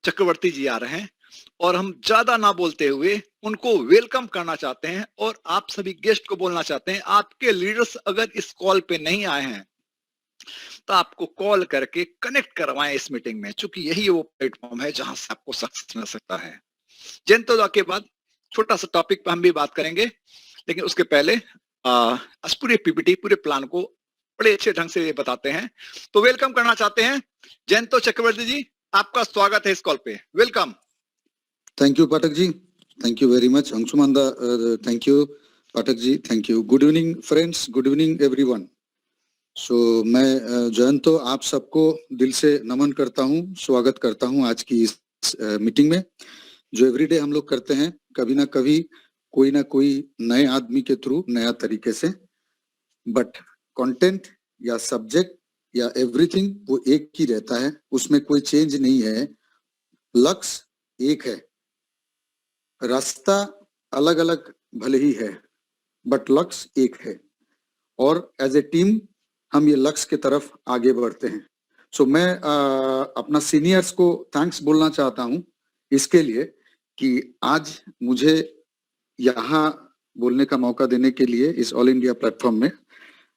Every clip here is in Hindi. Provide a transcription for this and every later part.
चक्रवर्ती जी आ रहे हैं और हम ज्यादा ना बोलते हुए उनको वेलकम करना चाहते हैं और आप सभी गेस्ट को बोलना चाहते हैं। आपके लीडर्स अगर इस कॉल पे नहीं आए हैं तो आपको कॉल करके कनेक्ट करवाएं इस मीटिंग में, क्योंकि यही वो प्लेटफॉर्म है जहां से आपको सक्सेस मिल सकता है। जयंतोदा के बाद छोटा सा टॉपिक पे हम भी बात करेंगे, लेकिन उसके पहले पूरे पीपीटी पूरे प्लान को बड़े अच्छे ढंग से बताते हैं। तो वेलकम करना चाहते हैं जयंतो चक्रवर्ती जी, आपका स्वागत है इस कॉल पे। Welcome. Thank you Pathak ji, thank you very much Anshuman da, thank you Pathak ji, thank you. Good evening friends, good evening everyone. So मैं जयंतो आप सबको दिल से नमन करता हूँ, स्वागत करता हूँ आज की इस मीटिंग में, जो एवरीडे हम लोग करते हैं कभी ना कभी कोई ना कोई नए आदमी के थ्रू नया तरीके से। बट कंटेंट या सब्जेक्ट या एवरीथिंग वो एक ही रहता है, उसमें कोई चेंज नहीं है। लक्ष्य एक है, रास्ता अलग अलग भले ही है, बट लक्ष्य एक है और एज ए टीम हम ये लक्ष्य की तरफ आगे बढ़ते हैं। सो मैं अपना सीनियर्स को थैंक्स बोलना चाहता हूँ इसके लिए कि आज मुझे यहाँ बोलने का मौका देने के लिए इस ऑल इंडिया प्लेटफॉर्म में।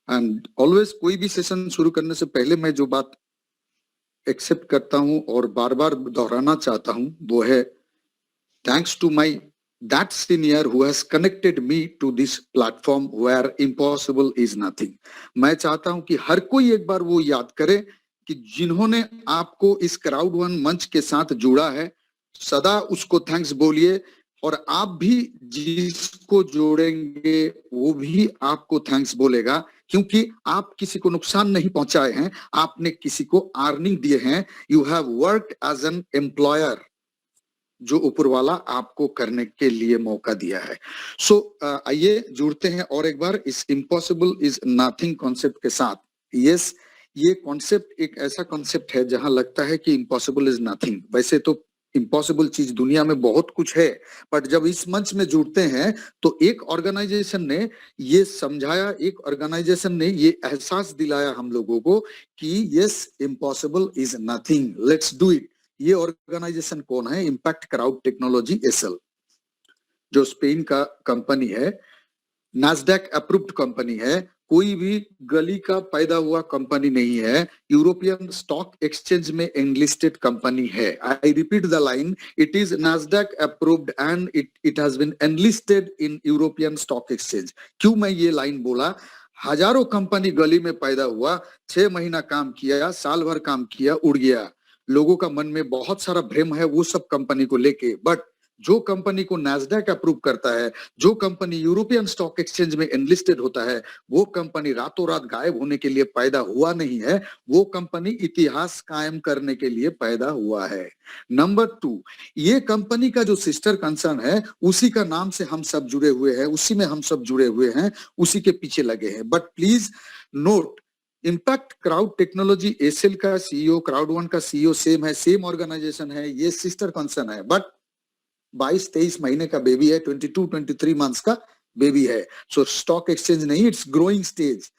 एंड ऑलवेज कोई भी सेशन शुरू करने से पहले मैं जो बात एक्सेप्ट करता हूँ और बार बार दोहराना चाहता हूँ वो है thanks to my that senior who has connected me to this platform where impossible is nothing। मैं चाहता हूं कि हर कोई एक बार वो याद करे कि जिन्होंने आपको इस क्राउड वन मंच के साथ जुड़ा है, सदा उसको थैंक्स बोलिए। और आप भी जिसको जोड़ेंगे वो भी आपको थैंक्स बोलेगा, क्योंकि आप किसी को नुकसान नहीं पहुंचाए हैं, आपने किसी को अर्निंग दिए हैं। You have worked as an employer, जो ऊपर वाला आपको करने के लिए मौका दिया है। सो आइए जुड़ते हैं और एक बार इस इम्पॉसिबल इज नथिंग कॉन्सेप्ट के साथ। यस, ये कॉन्सेप्ट एक ऐसा कॉन्सेप्ट है जहां लगता है कि इम्पॉसिबल इज नथिंग। वैसे तो इम्पॉसिबल चीज दुनिया में बहुत कुछ है, बट जब इस मंच में जुड़ते हैं तो एक ऑर्गेनाइजेशन ने ये समझाया, एक ऑर्गेनाइजेशन ने ये एहसास दिलाया हम लोगों को कि yes, impossible is nothing, let's do it. ये ऑर्गेनाइजेशन कौन है? इम्पैक्ट क्राउड टेक्नोलॉजी एसएल, जो स्पेन का कंपनी है, नास्डैक अप्रूव्ड कंपनी है, कोई भी गली का पैदा हुआ कंपनी नहीं है, यूरोपियन स्टॉक एक्सचेंज में एनलिस्टेड कंपनी है। I repeat the line, it is Nasdaq approved and it has been enlisted in European stock exchange. क्यों मैं ये लाइन बोला? हजारों कंपनी गली में पैदा हुआ, 6 महीना काम किया, साल भर काम किया, उड़ गया। लोगों का मन में बहुत सारा भ्रम है वो सब कंपनी को लेके, बट जो कंपनी को नैस्डैक अप्रूव करता है, जो कंपनी यूरोपियन स्टॉक एक्सचेंज में एनलिस्टेड होता है, वो कंपनी रातों रात गायब होने के लिए पैदा हुआ नहीं है, वो कंपनी इतिहास कायम करने के लिए पैदा हुआ है। नंबर 2, ये कंपनी का जो सिस्टर कंसर्न है उसी का नाम से हम सब जुड़े हुए हैं, उसी में हम सब जुड़े हुए हैं, उसी के पीछे लगे हैं। But please note, impact crowd technology SL का सीईओ, क्राउड वन का सीईओ सेम है, सेम ऑर्गेनाइजेशन है, ये सिस्टर कंसर्न है, बट 22-23 महीने का बेबी है, 22-23 मंथ्स का बेबी है। सो स्टॉक एक्सचेंज नहीं, इट्स ग्रोइंग स्टेज।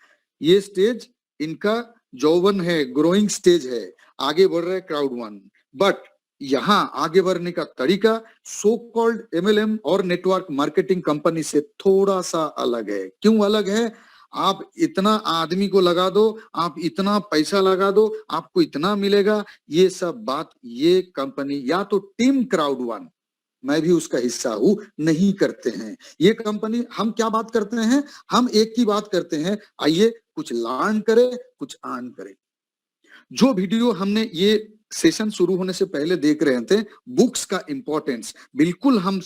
ये स्टेज इनका जौवन है, ग्रोइंग स्टेज है, आगे बढ़ रहा है क्राउड वन। बट यहाँ आगे बढ़ने का तरीका सो कॉल्ड एमएलएम और नेटवर्क मार्केटिंग कंपनी से थोड़ा सा अलग है। क्यों अलग है? आप इतना आदमी को लगा दो, आप इतना पैसा लगा दो, आपको इतना मिलेगा, ये सब बात ये कंपनी या तो टीम क्राउड वन, मैं भी उसका हिस्सा हूं, नहीं करते हैं। ये कंपनी, हम क्या बात करते हैं? हम एक ही बात करते हैं, आइए कुछ लर्न करें, कुछ अर्न करें। जो वीडियो हमने ये सेशन शुरू होने से पहले देख रहे थे, बुक्स का इंपॉर्टेंस, बिल्कुल हम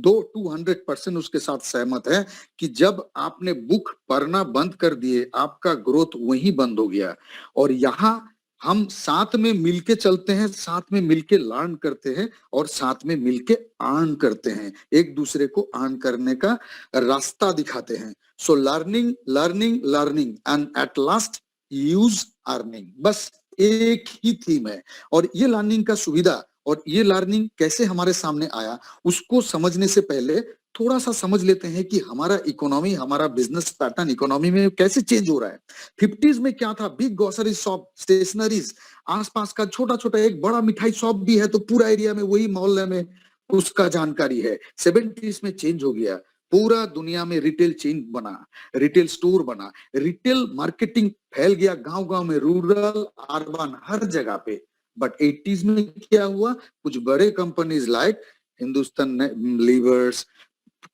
200% उसके साथ सहमत है कि जब आपने बुक पढ़ना बंद कर दिए, आपका ग्रोथ वहीं बंद हो गया। और यहाँ हम साथ में मिलके चलते हैं, साथ में मिलके लर्न करते हैं और साथ में मिलके अर्न करते हैं, एक दूसरे को अर्न करने का रास्ता दिखाते हैं। So learning learning learning and at last use earning, बस एक ही थीम है। और ये लर्निंग का सुविधा और ये लर्निंग कैसे हमारे सामने आया, उसको समझने से पहले थोड़ा सा समझ लेते हैं कि हमारा इकोनॉमी, हमारा बिजनेस पैटर्न इकोनॉमी में कैसे चेंज हो रहा है। 50s में क्या था, बिग ग्रोसरी शॉप, स्टेशनरीज, आसपास का छोटा छोटा एक बड़ा मिठाई शॉप भी है तो पूरा एरिया में वही मोहल्ले में उसका जानकारी है। 70s में चेंज हो गया, पूरा दुनिया में रिटेल चेन बना, रिटेल स्टोर बना, रिटेल मार्केटिंग फैल गया गांव गांव में, रूरल अर्बन हर जगह पे। बट 80s में क्या हुआ, कुछ बड़े companies like Hindustan levers,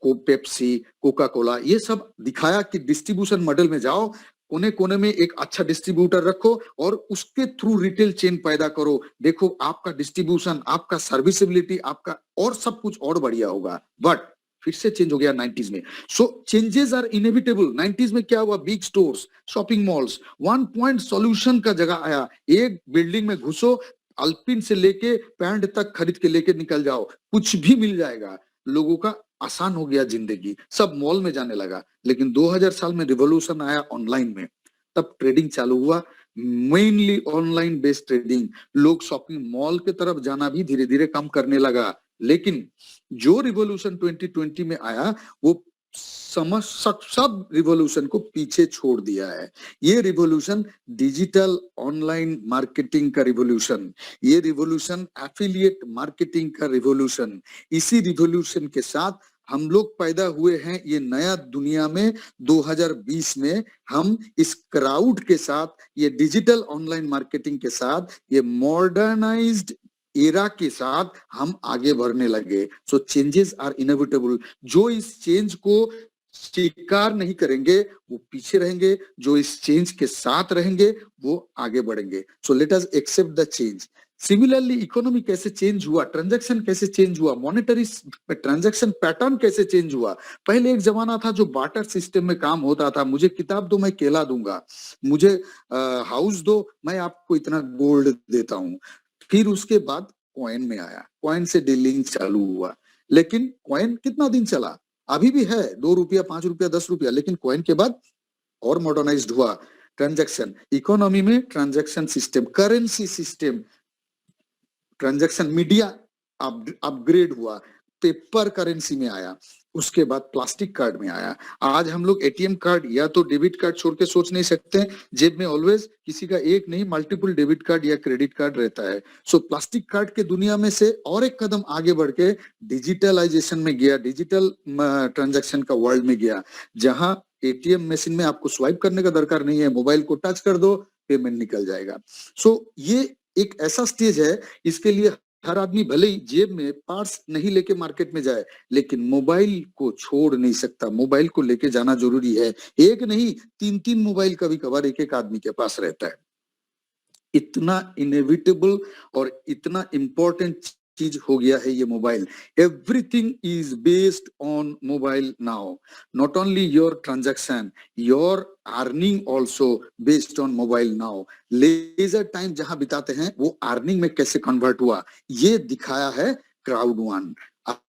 Pepsi, Coca Cola, ये सब दिखाया कि डिस्ट्रीब्यूशन मॉडल में जाओ, कोने कोने में एक अच्छा डिस्ट्रीब्यूटर रखो और उसके थ्रू रिटेल चेन पैदा करो। देखो आपका डिस्ट्रीब्यूशन, आपका सर्विसेबिलिटी, आपका और सब कुछ और बढ़िया होगा। बट फिर से चेंज हो गया 90s में। सो चेंजेस आर इनएविटेबल। 90s में क्या हुआ, big stores, shopping malls, one point solution का जगह आया। एक बिल्डिंग में घुसो, अल्पिन से लेके पैंट तक खरीद के लेके निकल जाओ, कुछ भी मिल जाएगा। लोगों का आसान हो गया जिंदगी, सब मॉल में जाने लगा। लेकिन 2000 साल में रिवॉल्यूशन आया ऑनलाइन में, तब ट्रेडिंग चालू हुआ, मेनली ऑनलाइन बेस्ड ट्रेडिंग। लोग शॉपिंग मॉल के तरफ जाना भी धीरे धीरे कम करने लगा। लेकिन जो रिवॉल्यूशन 2020 में आया वो सब रिवॉल्यूशन को पीछे छोड़ दिया है। ये रिवॉल्यूशन डिजिटल ऑनलाइन मार्केटिंग का रिवॉल्यूशन, ये रिवॉल्यूशन एफिलिएट मार्केटिंग का रिवॉल्यूशन, इसी रिवॉल्यूशन के साथ हम लोग पैदा हुए हैं ये नया दुनिया में। 2020 में हम इस क्राउड के साथ, ये डिजिटल ऑनलाइन मार्केटिंग के साथ, ये मॉडर्नाइज्ड एरा के साथ हम आगे बढ़ने लगे। सो चेंजेस आर इनएविटेबल। जो इस चेंज को स्वीकार नहीं करेंगे वो पीछे रहेंगे, जो इस चेंज के साथ रहेंगे वो आगे बढ़ेंगे। So let us accept the change. Similarly economy कैसे चेंज हुआ, ट्रांजैक्शन कैसे चेंज हुआ, मॉनेटरी ट्रांजैक्शन पैटर्न कैसे चेंज हुआ। पहले एक जमाना था जो बार्टर सिस्टम में काम होता था, मुझे किताब दो मैं केला दूंगा, मुझे हाउस दो मैं आपको इतना गोल्ड देता हूँ। फिर उसके बाद कॉइन में आया, कॉइन से डीलिंग चालू हुआ। लेकिन कॉइन कितना दिन चला, अभी भी है 2 रुपया, 5 रुपया, 10 रुपया। लेकिन कॉइन के बाद और मॉडर्नाइज्ड हुआ ट्रांजैक्शन। इकोनॉमी में transaction system, currency system, transaction media upgrade हुआ, पेपर करेंसी में आया, उसके बाद प्लास्टिक कार्ड में आया। आज हम लोग एटीएम कार्ड या तो डेबिट कार्ड छोड़ के सोच नहीं सकते, जेब में ऑलवेज किसी का एक नहीं मल्टीपल डेबिट कार्ड या क्रेडिट कार्ड रहता है। सो प्लास्टिक कार्ड के दुनिया में से और एक कदम आगे बढ़ के डिजिटलाइजेशन में गया, डिजिटल ट्रांजैक्शन का वर्ल्ड में गया, जहां एटीएम मशीन में आपको स्वाइप करने का दरकार नहीं है, मोबाइल को टच कर दो पेमेंट निकल जाएगा। सो ये एक ऐसा स्टेज है, इसके लिए हर आदमी भले ही जेब में पार्स नहीं लेके मार्केट में जाए, लेकिन मोबाइल को छोड़ नहीं सकता, मोबाइल को लेके जाना जरूरी है। एक नहीं 3-3 मोबाइल कभी कभार एक एक आदमी के पास रहता है। इतना इनएविटेबल और इतना इंपॉर्टेंट चीज हो गया है ये mobile. Everything is based on mobile now, not only your transaction, your earning also based on mobile now. Leisure time जहां बिताते हैं वो अर्निंग में कैसे कन्वर्ट हुआ, ये दिखाया है क्राउड वन।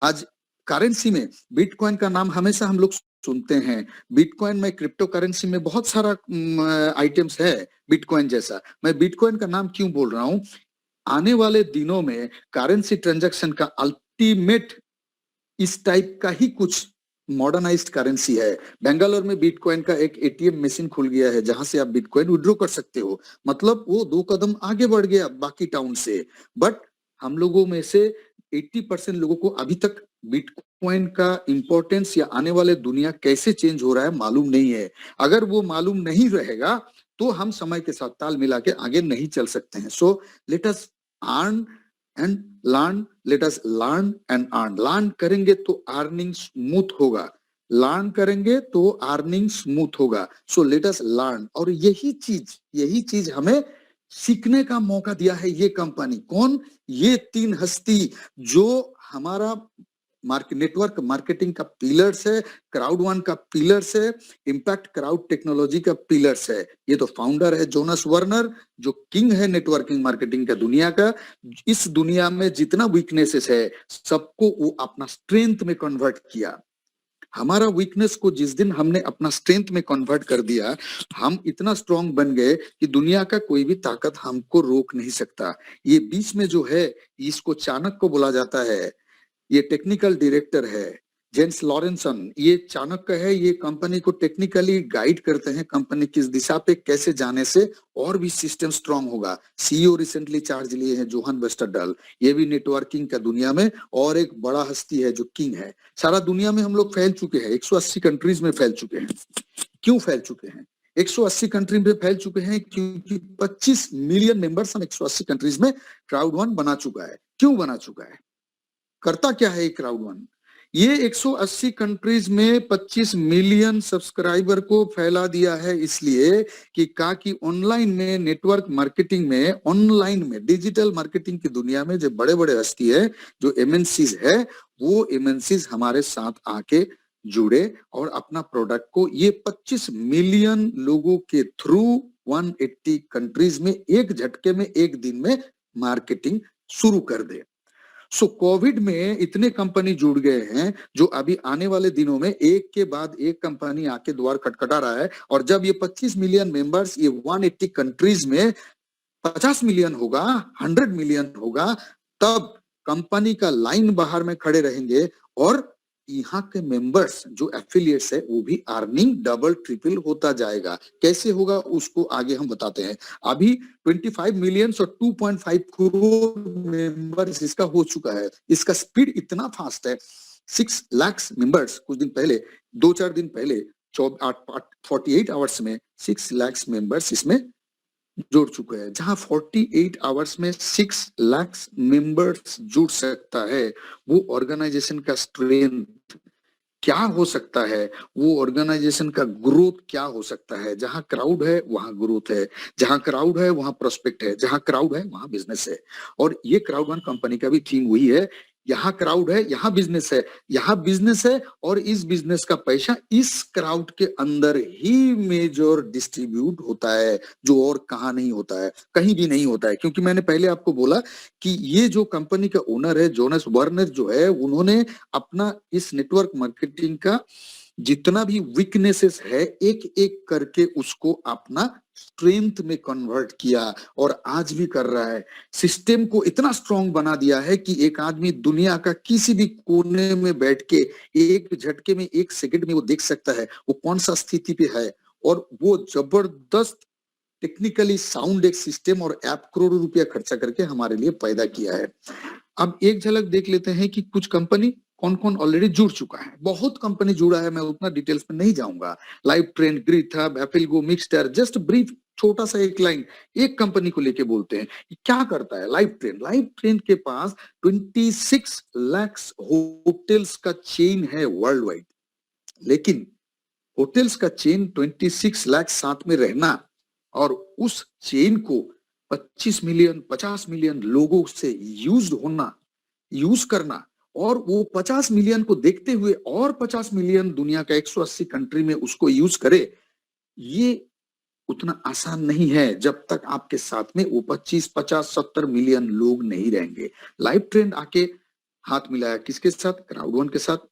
आज करेंसी में बिटकॉइन का नाम हमेशा हम लोग सुनते हैं। बिटकॉइन में, क्रिप्टो करेंसी में बहुत सारा आइटम्स है बिटकॉइन जैसा। मैं बिटकॉइन का नाम क्यों बोल रहा हूं, आने वाले दिनों में करेंसी ट्रांजैक्शन का अल्टीमेट इस टाइप का ही कुछ मॉडर्नाइज्ड करेंसी है। बेंगलोर में बिटकॉइन का एक एटीएम मशीन खुल गया है जहां से आप बिटकॉइन विड्रॉ कर सकते हो। मतलब वो 2 कदम आगे बढ़ गया बाकी टाउन से। बट हम लोगों में से 80% लोगों को अभी तक बिटकॉइन का इंपॉर्टेंस या आने वाले दुनिया कैसे चेंज हो रहा है मालूम नहीं है। अगर वो मालूम नहीं रहेगा तो हम समय के साथ ताल मिला के आगे नहीं चल सकते हैं। सो let us earn and learn, let us learn and earn. Learn करेंगे तो अर्निंग स्मूथ होगा, लर्न करेंगे तो अर्निंग स्मूथ होगा। सो लेट अस लर्न। और यही चीज हमें सीखने का मौका दिया है ये कंपनी। कौन, ये 3 हस्ती जो हमारा नेटवर्क मार्केटिंग का पिलर्स है, क्राउड वन का पिलर्स है, इम्पैक्ट क्राउड टेक्नोलॉजी का पिलर्स है। ये तो फाउंडर है जोनास वर्नर, जो किंग है नेटवर्किंग मार्केटिंग का दुनिया का। इस दुनिया में जितना वीकनेसेस है सबको वो अपना स्ट्रेंथ में कन्वर्ट किया। हमारा वीकनेस को जिस दिन हमने अपना स्ट्रेंथ में कन्वर्ट कर दिया, हम इतना स्ट्रांग बन गए कि दुनिया का कोई भी ताकत हमको रोक नहीं सकता। ये बीच में जो है इसको चाणक्य को बोला जाता है, ये टेक्निकल डायरेक्टर है जेम्स लॉरेंसन, ये चाणक्य है, ये कंपनी को टेक्निकली गाइड करते हैं, कंपनी किस दिशा पे कैसे जाने से और भी सिस्टम स्ट्रांग होगा। सीईओ रिसेंटली चार्ज लिए हैं जोहान वेस्टरडाल, ये भी नेटवर्किंग का दुनिया में और एक बड़ा हस्ती है जो किंग है। सारा दुनिया में हम लोग फैल चुके हैं, 180 कंट्रीज में फैल चुके हैं। क्यों फैल चुके हैं? 180 कंट्री में फैल चुके हैं क्योंकि 25 मिलियन मेंबर्स हम 180 कंट्रीज में क्राउड वन बना चुका है। क्यों बना चुका है? करता क्या है क्राउड वन? ये 180 कंट्रीज में 25 मिलियन सब्सक्राइबर को फैला दिया है इसलिए कि ऑनलाइन में, नेटवर्क मार्केटिंग में, ऑनलाइन में, डिजिटल मार्केटिंग की दुनिया में जो बड़े बड़े हस्ती है, जो एमएनसीज है, वो एमएनसीज हमारे साथ आके जुड़े और अपना प्रोडक्ट को ये 25 मिलियन लोगों के थ्रू 180 कंट्रीज में एक झटके में, एक दिन में मार्केटिंग शुरू कर दे। सो कोविड में इतने कंपनी जुड़ गए हैं जो अभी आने वाले दिनों में एक के बाद एक कंपनी आके द्वार खटखटा रहा है। और जब ये 25 मिलियन मेंबर्स ये 180 कंट्रीज में 50 मिलियन होगा, 100 मिलियन होगा, तब कंपनी का लाइन बाहर में खड़े रहेंगे और यहाँ के मेंबर्स जो एफिलिएट्स है वो भी अर्निंग डबल ट्रिपल होता जाएगा। कैसे होगा उसको आगे हम बताते हैं। अभी 25 मिलियन और 2.5 करोड़ मेंबर्स इसका हो चुका है। इसका स्पीड इतना फास्ट है, 6 लाख मेंबर्स कुछ दिन पहले, 2-4 दिन पहले 48 आवर्स में 6 लाख मेंबर्स इसमें जुड़ चुके हैं। जहां 48 आवर्स में 6 लाख मेंबर्स जुड़ सकता है, वो ऑर्गेनाइजेशन का स्ट्रेंथ क्या हो सकता है, वो ऑर्गेनाइजेशन का ग्रोथ क्या हो सकता है। जहां क्राउड है वहां ग्रोथ है, जहां क्राउड है वहां प्रोस्पेक्ट है, जहां क्राउड है वहां बिजनेस है। और ये क्राउड वन कंपनी का भी थीम वही है, यहाँ क्राउड है यहाँ बिजनेस है, यहाँ बिजनेस है और इस बिजनेस का पैसा इस क्राउड के अंदर ही मेजर डिस्ट्रीब्यूट होता है, जो और कहाँ नहीं होता है, कहीं भी नहीं होता है। क्योंकि मैंने पहले आपको बोला कि ये जो कंपनी का ओनर है जोनास वर्नर जो है, उन्होंने अपना इस नेटवर्क मार्केटिंग का जितना भी वीकनेसेस है एक एक करके उसको अपना स्ट्रेंथ में कन्वर्ट किया और आज भी कर रहा है। सिस्टम को इतना स्ट्रांग बना दिया है कि एक आदमी दुनिया का किसी भी कोने में बैठ के एक झटके में, एक सेकंड में वो देख सकता है वो कौन सा स्थिति पे है। और वो जबरदस्त टेक्निकली साउंड एक सिस्टम और ऐप करोड़ों रुपया खर्चा करके हमारे लिए पैदा किया है। अब एक झलक देख लेते हैं कि कुछ कंपनी कौन कौन ऑलरेडी जुड़ चुका है। बहुत कंपनी जुड़ा है, मैं उतना डिटेल्स में नहीं जाऊंगा। लाइव ट्रेंड, ग्रीथ हब, एफिलगो, मिक्सटर, जस्ट ब्रीफ छोटा सा एक लाइन एक कंपनी को लेके बोलते हैं क्या करता है लाइव ट्रेंड। लाइव ट्रेंड के पास 26 लाख होटल्स का चेन है वर्ल्ड वाइड, लेकिन होटल्स का चेन 26 लाख साथ में रहना और उस चेन को 25 मिलियन 50 मिलियन लोगों से यूज करना और वो 50 मिलियन को देखते हुए और 50 मिलियन दुनिया का 180 कंट्री में उसको यूज करे, ये उतना आसान नहीं है जब तक आपके साथ में वो 25, 50, 70 मिलियन लोग नहीं रहेंगे। लाइव ट्रेंड आके हाथ मिलाया किसके साथ? क्राउड वन के साथ।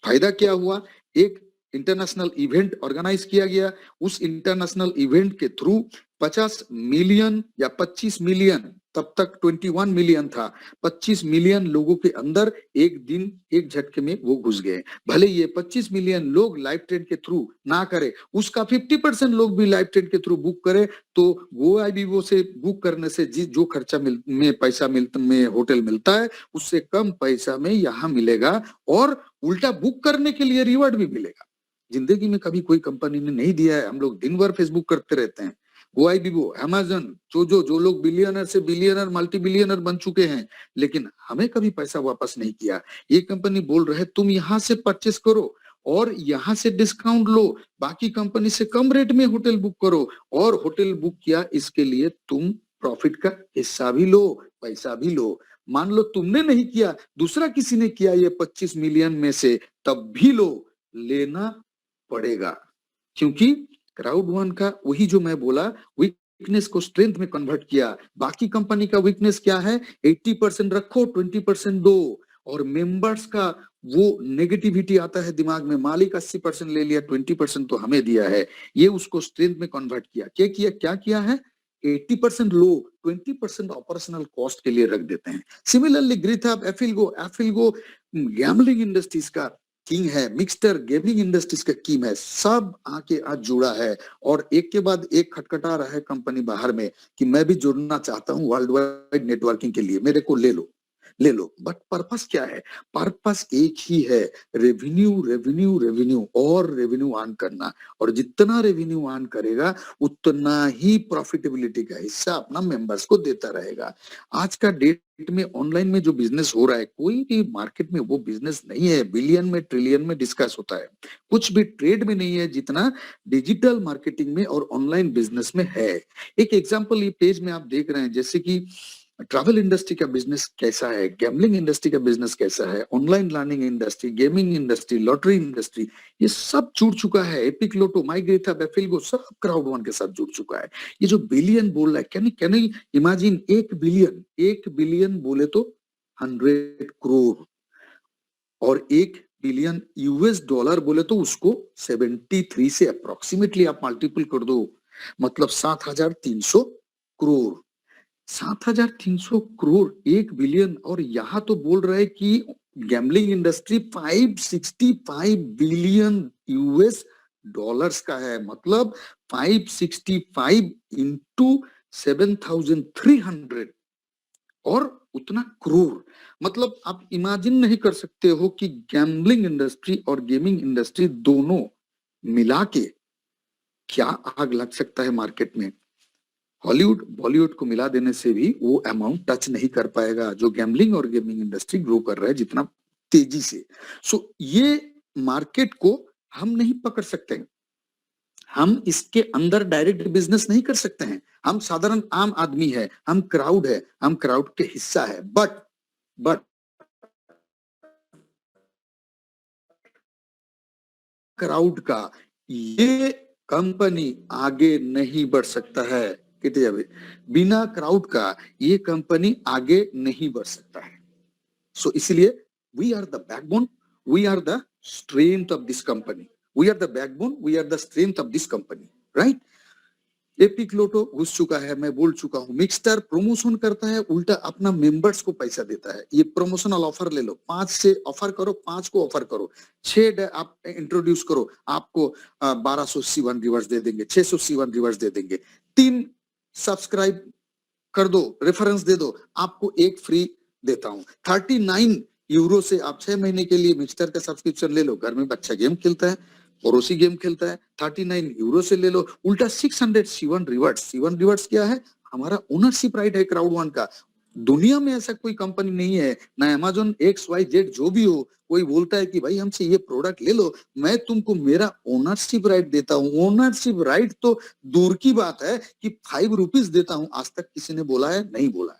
फायदा क्या हुआ? एक इंटरनेशनल इवेंट ऑर्गेनाइज किया गया, उस इंटरनेशनल इवेंट के थ्रू 50 मिलियन या 25 मिलियन, तब तक 21 मिलियन था, 25 मिलियन लोगों के अंदर एक दिन एक झटके में वो घुस गए। भले ये 25 मिलियन लोग लाइव ट्रेंड के थ्रू ना करे, उसका 50% लोग भी लाइव ट्रेंड के थ्रू बुक करे, तो वो आईबीओ से बुक करने से जो खर्चा में पैसा में होटल मिलता है उससे कम पैसा में यहाँ मिलेगा और उल्टा बुक करने के लिए रिवॉर्ड भी मिलेगा। जिंदगी में कभी कोई कंपनी ने नहीं दिया है। हम लोग दिन भर फेसबुक करते रहते हैं, गोआईबीबो, अमेजन, जो लोग बिलियनर से बिलियनर, मल्टी बिलियनर बन चुके हैं, लेकिन हमें कभी पैसा वापस नहीं किया। ये कंपनी बोल रहे तुम यहाँ से परचेस करो और यहाँ से डिस्काउंट लो, बाकी कंपनी से कम रेट में होटल बुक करो, और होटल बुक किया इसके लिए तुम प्रॉफिट का हिस्सा भी लो, पैसा भी लो। मान लो तुमने नहीं किया, दूसरा किसी ने किया ये 25 मिलियन में से, तब भी लो, लेना पड़ेगा। क्योंकि क्राउड वन का वही जो मैं बोला, वीकनेस को स्ट्रेंथ में कन्वर्ट किया। बाकी कंपनी का वीकनेस क्या है? 80% रखो, 20% दो। और मेंबर्स का वो नेगेटिविटी आता है दिमाग में, मालिक 80% ले लिया, 20% तो हमें दिया है। ये उसको स्ट्रेंथ में कन्वर्ट किया। क्या किया है? 80% लो, 20% ऑपरेशनल कॉस्ट के लिए रख देते हैं। सिमिलरली ग्रीथ हब, एफिलगो गैम्बलिंग इंडस्ट्रीज का किंग है, मिक्सटर गेमिंग इंडस्ट्रीज का किंग है, सब आके आज जुड़ा है और एक के बाद एक खटखटा रहा है कंपनी बाहर में कि मैं भी जुड़ना चाहता हूं वर्ल्ड वाइड नेटवर्किंग के लिए, मेरे को ले लो। बट पर्पस क्या है? पर्पस एक ही है, रेवेन्यू रेवेन्यू रेवेन्यू और रेवेन्यू अर्न करना। और जितना रेवेन्यू अर्न करेगा उतना ही प्रॉफिटेबिलिटी का हिस्सा अपना मेंबर्स को देता रहेगा। आज का डेट में ऑनलाइन में जो बिजनेस हो रहा है, कोई भी मार्केट में वो बिजनेस नहीं है, बिलियन में ट्रिलियन में डिस्कस होता है, कुछ भी ट्रेड में नहीं है जितना डिजिटल मार्केटिंग में और ऑनलाइन बिजनेस में है। एक एग्जांपल ये पेज में आप देख रहे हैं, जैसे कि ट्रैवल इंडस्ट्री का बिजनेस कैसा है, गैम्बलिंग इंडस्ट्री का बिजनेस कैसा है, online learning industry, gaming industry, lottery industry, ये सब जुड़ चुका है। एपिक लोटो, माईग्रेथा, बेफिल्गो, सब क्राउड वन के साथ जुड़ चुका है। ये जो बिलियन बोल रहा है, कैन यू इमेजिन? 1 बिलियन बोले तो 100 करोड़, और 1 बिलियन यूएस डॉलर बोले तो उसको 73 से अप्रोक्सीमेटली आप मल्टीपल कर दो, मतलब 7,300 करोड़। 7,300 करोड़, 1 बिलियन। और यहाँ तो बोल रहे हैं कि gambling industry 565 billion US dollars का है, मतलब 565 इंटू 7,300 और उतना करोड़। मतलब आप इमेजिन नहीं कर सकते हो कि गैम्बलिंग इंडस्ट्री और गेमिंग इंडस्ट्री दोनों मिला के क्या आग लग सकता है मार्केट में। हॉलीवुड बॉलीवुड को मिला देने से भी वो अमाउंट टच नहीं कर पाएगा जो गैम्बलिंग और गेमिंग इंडस्ट्री ग्रो कर रहा है जितना तेजी से। सो ये मार्केट को हम नहीं पकड़ सकते हैं, हम इसके अंदर डायरेक्ट बिजनेस नहीं कर सकते हैं। हम साधारण आम आदमी है, हम क्राउड है, हम क्राउड के हिस्सा है। बट क्राउड का ये कंपनी आगे नहीं बढ़ सकता है। कितने जावे बिना क्राउड का ये कंपनी आगे नहीं बढ़ सकता है। सो इसलिए we are the backbone, we are the strength of this company, we are the backbone, we are the strength of this company, right. Epic लोटो घुस चुका है, मैं बोल चुका हूं। मिक्सटर प्रमोशन करता है, उल्टा अपना मेंबर्स को पैसा देता है। ये प्रमोशनल ऑफर ले लो, 5 से ऑफर करो, 5 को ऑफर करो, 6 आप इंट्रोड्यूस करो, आपको 1200 C1 रिवर्स दे देंगे, 600 C1 रिवर्स दे देंगे। 3 सब्सक्राइब कर दो, रेफरेंस दे दो, आपको 1 फ्री देता हूं। 39 यूरो से आप 6 महीने के लिए मिक्सटर का सब्सक्रिप्शन ले लो। घर में बच्चा गेम खेलता है, पड़ोसी गेम खेलता है, 39 यूरो से ले लो। उल्टा 600 C1 रिवर्स। C1 रिवर्स क्या है? हमारा ओनरशिप राइट है क्राउड वन का। दुनिया में ऐसा कोई कंपनी नहीं है, ना अमेज़न, XYZ जो भी हो, कोई बोलता है कि भाई हमसे ये प्रोडक्ट ले लो, मैं तुमको मेरा ओनरशिप राइट देता हूँ। ओनरशिप राइट तो दूर की बात है कि 5 रुपीज देता हूं, आज तक किसी ने बोला है? नहीं बोला है।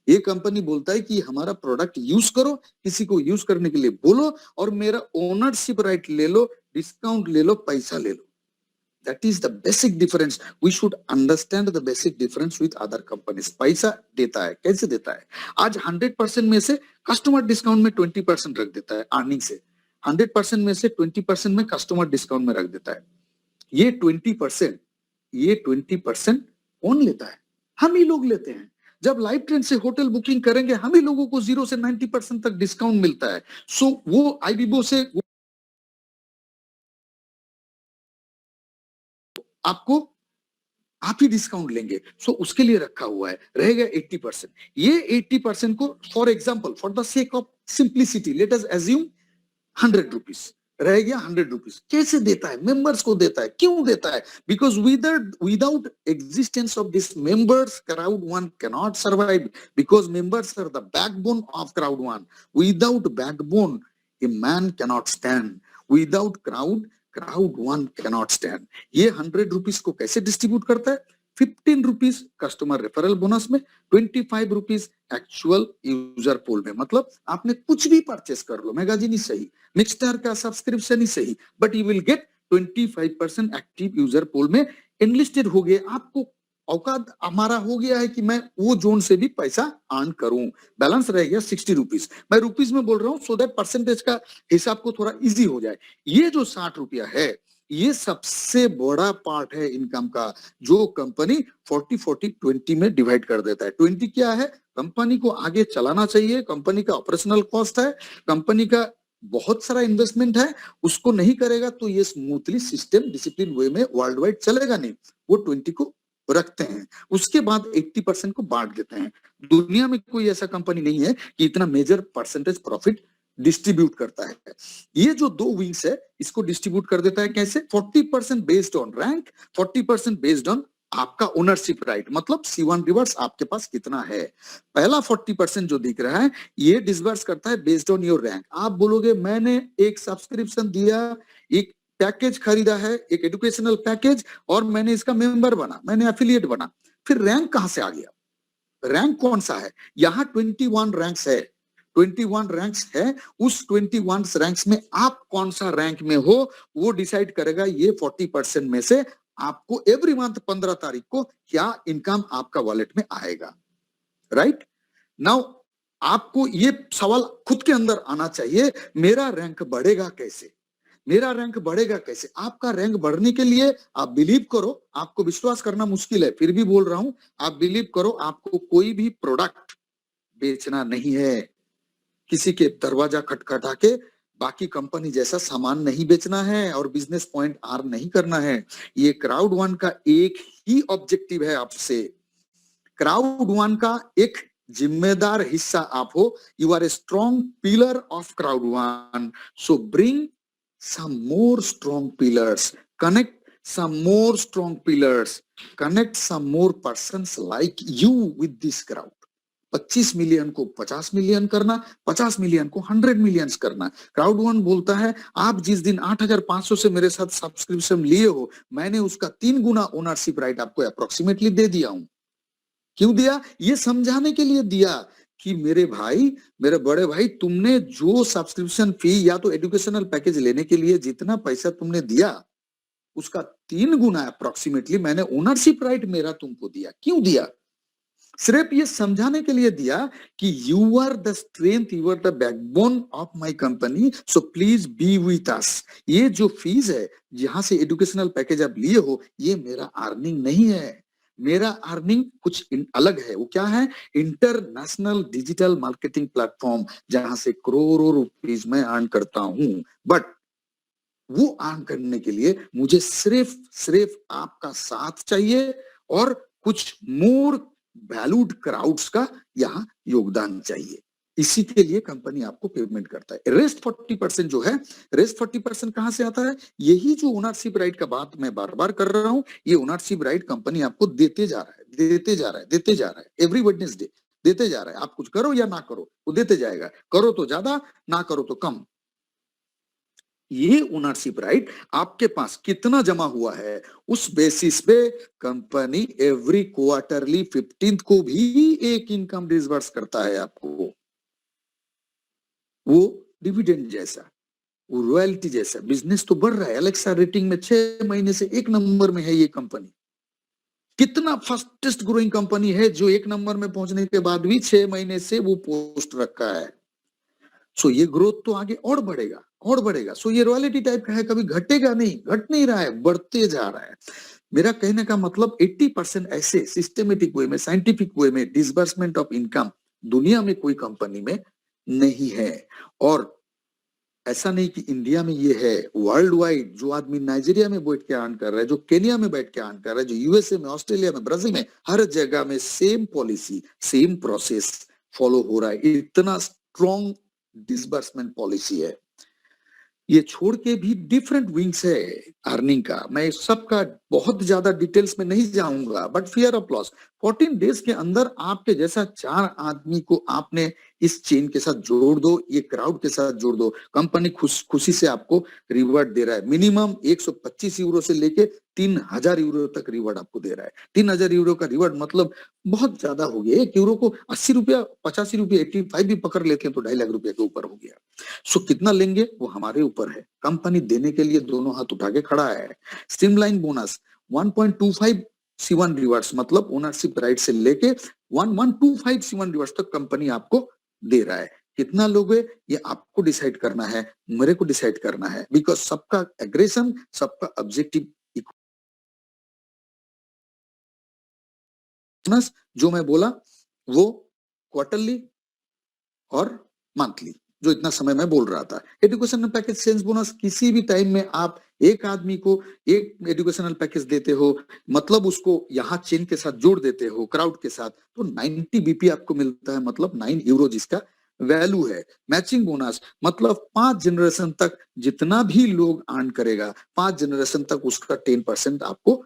ये कंपनी बोलता है कि हमारा प्रोडक्ट यूज करो, किसी को यूज करने के लिए बोलो और मेरा ओनरशिप राइट ले लो, डिस्काउंट ले लो, पैसा ले लो। That is the basic difference. We should understand the basic difference with other companies. पैसा देता है, कैसे देता है? आज 100% में से कस्टमर डिस्काउंट में 20% रख देता है अर्निंग से। 100% में से 20% में कस्टमर डिस्काउंट में रख देता है। ये 20% कौन लेता है? हम ही लोग लेते हैं। जब लाइव ट्रेन से होटल बुकिंग करेंगे, हम ही लोगों को 0 से 90% तक डिस्काउंट मिलता है। सो वो आईबीबो से आपको आप ही डिस्काउंट लेंगे। सो उसके लिए रखा हुआ है। रहेगा 80%। ये 80% को for example, for the sake of simplicity, let us assume 100 rupees रह गया। 100 रुपीज कैसे देता है? मेंबर्स को देता है। क्यों देता है? Because without existence of this members, crowd one cannot survive, because members are the backbone of crowd one. Without backbone a man cannot stand, without crowd one cannot stand. ये 100 रुपीज को कैसे डिस्ट्रीब्यूट करता है? 15 रुपीज कस्टमर रेफरल बोनस में, 25 रुपीज एक्चुअल यूजर पोल में। मतलब आपने कुछ भी परचेस कर लो, मैगजीन ही सही, मिक्सटर का सब्सक्रिप्शन ही सही, but you will get 25% active user pool में एनलिस्टेड हो गए। आपको औकात हमारा हो गया है कि मैं वो जोन से भी पैसा अर्न करूं। बैलेंस रह गया 60 रुपीज। मैं रुपीज में बोल रहा हूं सो दैट परसेंटेज का हिसाब को थोड़ा इजी हो जाए। ये जो 60 रुपया है, ये सबसे बड़ा पार्ट है इनकम का, जो कंपनी 40-40-20 में डिवाइड कर देता है। 20 क्या है? कंपनी को आगे चलाना चाहिए, कंपनी का ऑपरेशनल कॉस्ट है, कंपनी का बहुत सारा इन्वेस्टमेंट है, उसको नहीं करेगा तो ये स्मूथली सिस्टम डिसिप्लिन वे में वर्ल्ड वाइड चलेगा नहीं। वो 20 को रखते हैं, उसके बाद 80% को बांट देते हैं। दुनिया में कोई ऐसा कंपनी नहीं है कि इतना मेजर परसेंटेज प्रॉफिट डिस्ट्रीब्यूट करता है। ये जो दो विंग्स है इसको डिस्ट्रीब्यूट कर देता है कैसे? 40% based on rank, 40% based on आपका ओनरशिप राइट, मतलब C1 रिवर्स आपके पास कितना है। पहला 40% जो दिख रहा है ये डिसबर्स करता है बेस्ड ऑन योर रैंक। आप बोलोगे मैंने एक सब्सक्रिप्शन दिया, एक पैकेज खरीदा है, एक एजुकेशनल पैकेज, और मैंने इसका मेंबर बना, मैंने एफिलिएट बना, फिर रैंक कहां से आ गया? रैंक कौन सा है? यहाँ 21 रैंक्स है, 21 रैंक्स है। उस 21 रैंक्स में आप कौन सा रैंक में हो वो डिसाइड करेगा ये 40% में से आपको एवरी मंथ 15 तारीख को क्या इनकम आपका वॉलेट में आएगा। राइट नाउ आपको ये सवाल खुद के अंदर आना चाहिए, मेरा रैंक बढ़ेगा कैसे? मेरा रैंक बढ़ेगा कैसे? आपका रैंक बढ़ने के लिए आप बिलीव करो, आपको विश्वास करना मुश्किल है, फिर भी बोल रहा हूं, आप बिलीव करो, आपको कोई भी प्रोडक्ट बेचना नहीं है, किसी के दरवाजा खटखटा के बाकी कंपनी जैसा सामान नहीं बेचना है और बिजनेस पॉइंट अर्न नहीं करना है। ये क्राउड वन का एक ही ऑब्जेक्टिव है आपसे। क्राउड वन का एक जिम्मेदार हिस्सा आप हो। You are a strong pillar of crowd one, so bring some more strong pillars, connect some more strong pillars, connect some more persons like you with this crowd। 25 million को 50 मिलियन करना, 50 मिलियन को 100 मिलियंस करना। क्राउड वन बोलता है आप जिस दिन 8,500 से मेरे साथ सब्सक्रिप्शन लिए हो, मैंने उसका 3 गुना ओनरशिप राइट आपको अप्रोक्सीमेटली दे दिया हूं। क्यों दिया? ये समझाने के लिए दिया कि मेरे भाई, मेरे बड़े भाई, तुमने जो सब्सक्रिप्शन फी या तो एजुकेशनल पैकेज लेने के लिए जितना पैसा तुमने दिया उसका 3 गुना अप्रोक्सीमेटली मैंने ओनरशिप राइट मेरा तुमको दिया। क्यों दिया? सिर्फ ये समझाने के लिए दिया कि you are the strength, you are the backbone of my company, so please be with us. ये जो फीस है जहां से एजुकेशनल पैकेज आप लिए हो, ये मेरा अर्निंग नहीं है, मेरा अर्निंग कुछ अलग है। वो क्या है? इंटरनेशनल डिजिटल मार्केटिंग प्लेटफॉर्म, जहां से करोड़ों रुपीस मैं अर्न करता हूं। बट वो अर्न करने के लिए मुझे सिर्फ आपका साथ चाहिए और कुछ मोर वैल्यूड क्राउड्स का यहाँ योगदान चाहिए। इसी के लिए कंपनी आपको पेमेंट करता है। रेस्ट 40% जो है, रेस्ट 40% कहां से आता है? यही जो ओनरशिप राइट का बात मैं बार बार कर रहा हूं, ये ओनरशिप राइट कंपनी आपको देते जा रहा है, देते जा रहा है, देते जा रहा है, एवरी वेडनेसडे देते जा रहा है। आप कुछ करो या ना करो, वो देते जाएगा। करो तो ज्यादा, ना करो तो कम। ये ओनरशिप राइट आपके पास कितना जमा हुआ है उस बेसिस पे कंपनी एवरी क्वार्टरली 15th को भी एक इनकम डिसबर्स करता है आपको। वो डिविडेंड जैसा, वो रॉयल्टी जैसा। बिजनेस तो बढ़ रहा है, अलेक्सा रेटिंग में 6 महीने से 1 नंबर में है ये कंपनी। कितना फास्टेस्ट ग्रोइंग कंपनी है जो 1 नंबर में पहुंचने के बाद भी 6 महीने से वो पोस्ट रखा है। सो ये ग्रोथ तो आगे और बढ़ेगा, और बढ़ेगा। सो ये रॉयल्टी टाइप का है, कभी घटेगा नहीं, घट नहीं रहा है, बढ़ते जा रहा है। मेरा कहने का मतलब 80% ऐसे सिस्टमेटिक वे में, साइंटिफिक वे में डिसबर्समेंट ऑफ इनकम दुनिया में कोई कंपनी में नहीं है। और ऐसा नहीं कि इंडिया में ये है, वर्ल्ड वाइड जो आदमी नाइजीरिया में बैठ के अर्न कर रहा है, जो केनिया में बैठ के अर्न कर रहा है, जो यूएसए में, ऑस्ट्रेलिया में, ब्राजील में, हर जगह में same policy, same process follow हो रहा है। इतना स्ट्रॉन्ग डिसबर्समेंट पॉलिसी है। ये छोड़ के भी डिफरेंट विंग्स है अर्निंग का, मैं सबका बहुत ज्यादा डिटेल्स में नहीं जाऊंगा। But fear of loss 14 days के अंदर आपके जैसा 4 आदमी को आपने इस चेन के साथ जोड़ दो, ये क्राउड के साथ जोड़ दो, कंपनी खुशी से आपको रिवार्ड दे रहा है। मिनिमम 125 यूरो से लेके 3,000 यूरो तक रिवार्ड आपको दे रहा है। 3,000 यूरो का रिवार्ड मतलब बहुत ज्यादा हो गया। 1 यूरो को 80 रुपया, 85 रुपया, 85 भी पकड़ लेते हैं तो 2.5 लाख रुपया के ऊपर हो गया। सो कितना लेंगे वो हमारे ऊपर है, कंपनी देने के लिए दोनों हाथ उठा के खड़ा है। स्ट्रीमलाइन बोनस 1.25 C1 रिवार्ड्स, मतलब ओनरशिप राइट से लेके 1125 C1 रिवार्ड्स तक कंपनी आपको दे रहा है। कितना लोगे ये आपको डिसाइड करना है, मेरे को डिसाइड करना है, बिकॉज सबका एग्रेशन, सबका ऑब्जेक्टिव जो मैं बोला वो क्वार्टरली और मंथली जो इतना समय मैं बोल रहा था। एजुकेशनल पैकेज सेल्स बोनस किसी भी टाइम में आप एक आदमी को एक एजुकेशनल पैकेज देते हो, मतलब उसको यहाँ चेन के साथ जोड़ देते हो क्राउड के साथ, तो 90 बीपी आपको मिलता है, मतलब 9 यूरो जिसका वैल्यू है। मैचिंग बोनस मतलब 5 जनरेशन तक जितना भी लोग अर्न करेगा 5 जनरेशन तक उसका 10% आपको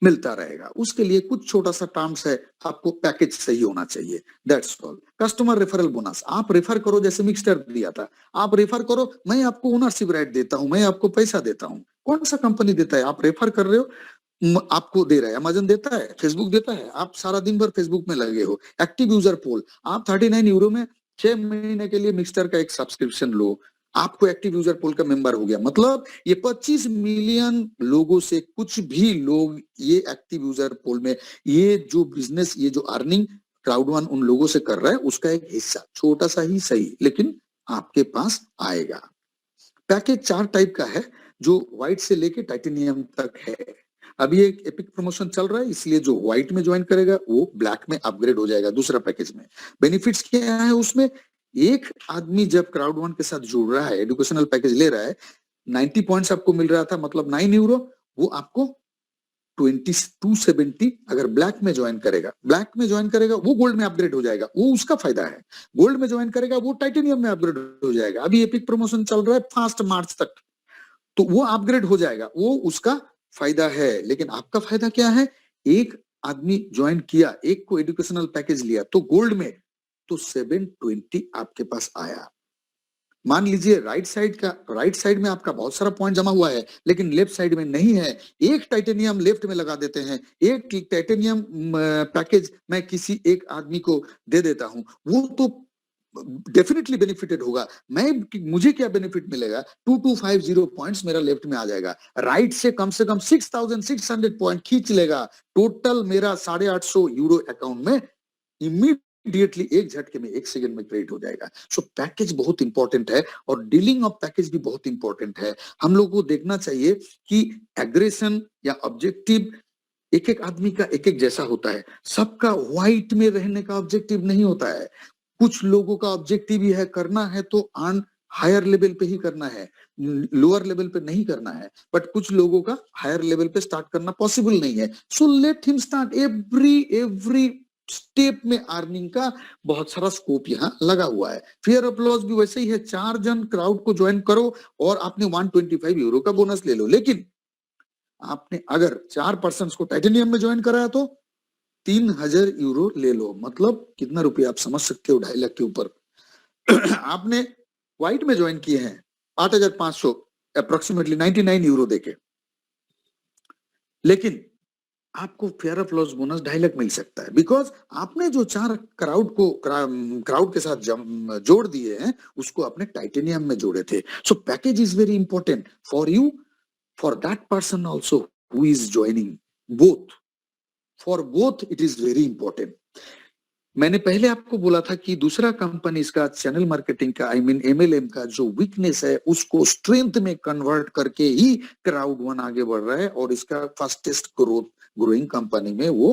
मिलता रहेगा। उसके लिए कुछ छोटा सा टर्म्स है, आपको पैकेज सही होना चाहिए, that's all. Customer referral bonus, आप रेफर करो, जैसे मिक्सचर दिया था, आप रेफर करो, मैं आपको ओनरशिप राइट देता हूं, मैं आपको पैसा देता हूं। कौन सा कंपनी देता है? आप रेफर कर रहे हो, आपको दे रहा है, अमेजन देता है, फेसबुक देता है, आप सारा दिन भर फेसबुक में लगे हो। एक्टिव यूजर पोल, आप 39 यूरो में 6 महीने के लिए मिक्सचर का एक सब्सक्रिप्शन लो, आपको एक्टिव यूजर पोल का मेंबर हो गया। मतलब ये 25 मिलियन लोगों से कुछ भी लोग ये एक्टिव यूजर पोल में, ये जो बिजनेस, ये जो अर्निंग क्राउड वन उन लोगों से कर रहा है, उसका एक हिस्सा छोटा सा ही सही, लेकिन आपके पास आएगा। पैकेज 4 टाइप का है, जो व्हाइट से लेके टाइटेनियम तक है। अभी एक एपिक प्रमोशन चल रहा है, इसलिए जो व्हाइट में ज्वाइन करेगा वो ब्लैक में अपग्रेड हो जाएगा दूसरा पैकेज में। बेनिफिट्स क्या है उसमें? एक आदमी जब क्राउड वन के साथ जुड़ रहा है, एजुकेशनल पैकेज ले रहा है, 90 पॉइंट्स आपको मिल रहा था, मतलब 9 यूरो, वो आपको 2270 अगर ब्लैक में ज्वाइन करेगा, ब्लैक में ज्वाइन करेगा वो गोल्ड में अपग्रेड हो जाएगा, वो उसका फायदा है। गोल्ड में ज्वाइन करेगा वो टाइटेनियम में अपग्रेड हो जाएगा। अभी एपिक प्रमोशन चल रहा है फर्स्ट मार्च तक, तो वो अपग्रेड हो जाएगा, वो उसका फायदा है। लेकिन आपका फायदा क्या है? एक आदमी ज्वाइन किया, एक को एजुकेशनल पैकेज लिया तो गोल्ड में, तो 720 आपके पास आया। मान लीजिए राइट साइड में आपका बहुत सारा पॉइंट जमा हुआ है, लेकिन लेफ्ट साइड में नहीं है, एक टाइटेनियम लेफ्ट में लगा देते हैं, एक टाइटेनियम पैकेज मैं किसी एक आदमी को दे देता हूं, वो तो डेफिनेटली बेनिफिटेड होगा। मुझे क्या बेनिफिट मिलेगा? 2250 पॉइंट्स मेरा लेफ्ट में आ जाएगा, राइट से कम 6600 पॉइंट खींच लेगा, टोटल मेरा 850 यूरो अकाउंट में इमीडिएटली एक झटके में, एक सेकंड में क्रेडिट हो जाएगा। सो पैकेज बहुत इंपॉर्टेंट है, और डीलिंग ऑफ पैकेज भी बहुत इंपॉर्टेंट है। हम लोग को देखना चाहिए कि एग्रेशन या ऑब्जेक्टिव एक एक आदमी का एक एक जैसा होता है, सबका व्हाइट में रहने का ऑब्जेक्टिव नहीं होता है। कुछ लोगों का ऑब्जेक्टिव ही है, करना है तो अर्न हायर लेवल पे ही करना है, लोअर लेवल पे नहीं करना है। बट कुछ लोगों का हायर लेवल पे स्टार्ट करना पॉसिबल नहीं है, so let him start. Every step में अर्निंग का बहुत सारा स्कोप यहाँ लगा हुआ है। फियर ऑफ लॉस भी वैसे ही है, 4 जन क्राउड को ज्वाइन करो और आपने 125 यूरो का बोनस ले लो। लेकिन आपने अगर 4 पर्सन को टाइटेनियम में ज्वाइन कराया तो 3000 यूरो ले लो, मतलब कितना रुपया आप समझ सकते हो, 2.5 लाख के ऊपर। आपने व्हाइट में ज्वाइन किए हैं 8500 अप्रोक्सीमेटली 99 यूरो देके, लेकिन आपको fair of loss bonus 2.5 lakh मिल सकता है, बिकॉज आपने जो 4 क्राउड के साथ जोड़ दिए हैं, उसको आपने टाइटेनियम में जोड़े थे। So package is very important for you, for that person also who is joining, both, for both it is very important. मैंने पहले आपको बोला था कि दूसरा कंपनी इसका चैनल मार्केटिंग का, आई मीन एमएलएम का जो वीकनेस है, उसको स्ट्रेंथ में कन्वर्ट करके ही क्राउड वन आगे बढ़ रहा है, और इसका फास्टेस्ट ग्रोइंग कंपनी में वो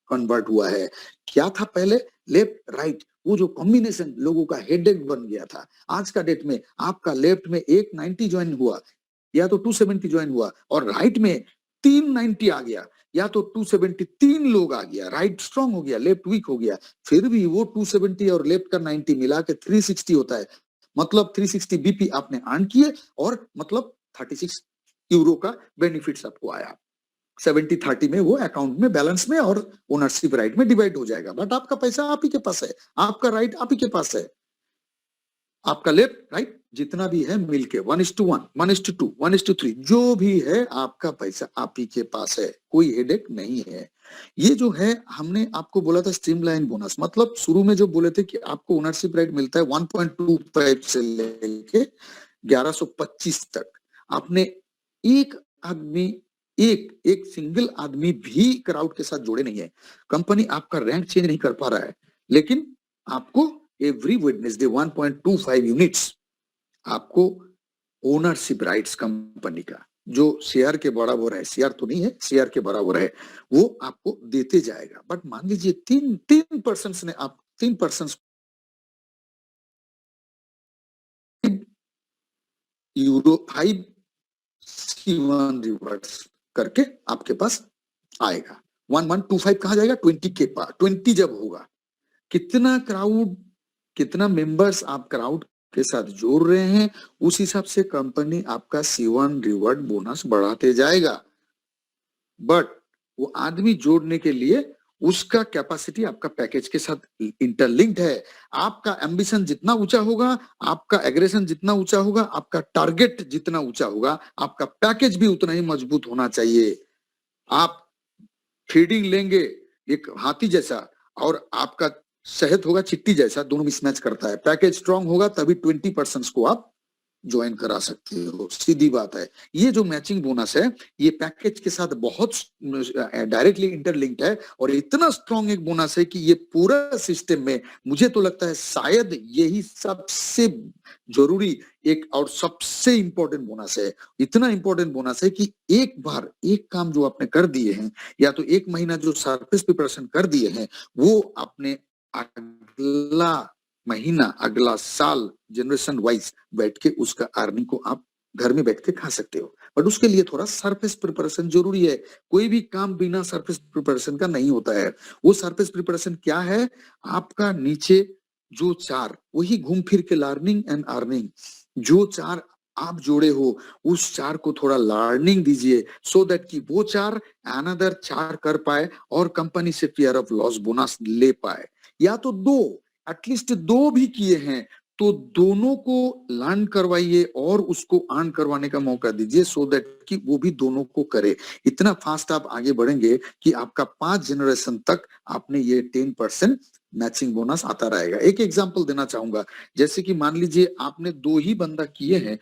कन्वर्ट हुआ है। क्या था पहले? लेफ्ट राइट, वो जो कॉम्बिनेशन लोगों का हेडेक बन गया था। आज का डेट में आपका लेफ्ट में 190 ज्वाइन हुआ, या तो 270 ज्वाइन हुआ, और राइट में 390 आ गया, या तो 273 लोग आ गया। राइट स्ट्रांग हो गया, लेफ्ट वीक हो गया, फिर भी वो 270 और लेफ्ट का 90 मिला के 360 होता है। मतलब 360 बीपी आपने अर्न किए, और मतलब 36 यूरो का बेनिफिट्स आपको आया। 70-30 में वो अकाउंट में, बैलेंस में और ओनरशिप राइट में डिवाइड हो जाएगा। बट आपका पैसा आप ही के पास है, आपका राइट आप ही के पास है, आपका लेफ्ट राइट जितना भी है मिलके 1:1, 1:2, 1:3, जो भी है आपका पैसा आप ही के पास है, कोई हेडेक नहीं है। ये जो है हमने आपको बोला था स्ट्रीमलाइन बोनस, मतलब शुरू में जो बोले थे कि आपको ओनरशिप राइट मिलता है 1.25 से लेके 1125 तक। आपने एक आदमी, एक सिंगल आदमी भी क्राउड के साथ जोड़े नहीं है, कंपनी आपका रैंक चेंज नहीं कर पा रहा है, लेकिन आपको एवरी वेडनेसडे 1.25 यूनिट्स आपको ओनरशिप राइट्स कंपनी का, जो शेयर के बराबर है, शेयर तो नहीं है, शेयर के बराबर है, वो आपको देते जाएगा। बट मान लीजिए 3 पर्सन ने, आप 3 पर्सन यूरो 5 C1 रिवर्ट्स करके आपके पास आएगा। 1125 कहा जाएगा 20 के पास, 20 जब होगा, कितना क्राउड, कितना मेंबर्स आप क्राउड के साथ जोड़ रहे हैं, उस हिसाब से कंपनी आपका C1 रिवॉर्ड बोनस बढ़ाते जाएगा। बट वो आदमी जोड़ने के लिए उसका कैपेसिटी आपका पैकेज के साथ इंटरलिंक्ड है। आपका एम्बिशन जितना ऊंचा होगा, आपका एग्रेशन जितना ऊंचा होगा, आपका टारगेट जितना ऊंचा होगा, आपका पैकेज भी उतना ही मजबूत होना चाहिए। आप फीडिंग लेंगे एक हाथी जैसा और आपका शहद होगा चिट्टी जैसा, दोनों मिसमैच करता है। पैकेज स्ट्रांग होगा तभी 20% को आप ज्वाइन करा सकते हो, सीधी बात है। ये जो मैचिंग बोनस है ये पैकेज के साथ बहुत डायरेक्टली इंटरलिंक्ड है और इतना स्ट्रांग एक बोनस है कि ये पूरा सिस्टम में मुझे तो लगता है शायद यही सबसे जरूरी एक और सबसे इंपॉर्टेंट बोनस है। इतना इंपॉर्टेंट बोनस है कि एक बार एक काम जो आपने कर दिए हैं या तो एक महीना जो सरफेस प्रिपरेशन कर दिए हैं, वो आपने अगला महीना, अगला साल जनरेशन वाइज बैठ के उसका अर्निंग को आप घर में बैठ के खा सकते हो। बट उसके लिए थोड़ा सरफेस प्रिपरेशन जरूरी है। कोई भी काम बिना सरफेस प्रिपरेशन का नहीं होता है। वो सरफेस प्रिपरेशन क्या है? आपका नीचे जो चार, वही घूम फिर के लर्निंग एंड अर्निंग, जो चार आप जोड़े हो उस चार को थोड़ा लर्निंग दीजिए, सो दैट कि वो चार अनदर चार कर पाए और कंपनी से फियर ऑफ लॉस बोनस ले पाए। या तो दो, एटलीस्ट दो भी किए हैं तो दोनों को लर्न करवाइए और उसको अर्न करवाने का मौका दीजिए, सो दैट कि वो भी दोनों को करे। इतना फास्ट आप आगे बढ़ेंगे कि आपका 5 जनरेशन तक आपने ये 10% मैचिंग बोनस आता रहेगा। एक एग्जांपल देना चाहूंगा, जैसे कि मान लीजिए आपने 2 ही बंदा किए हैं,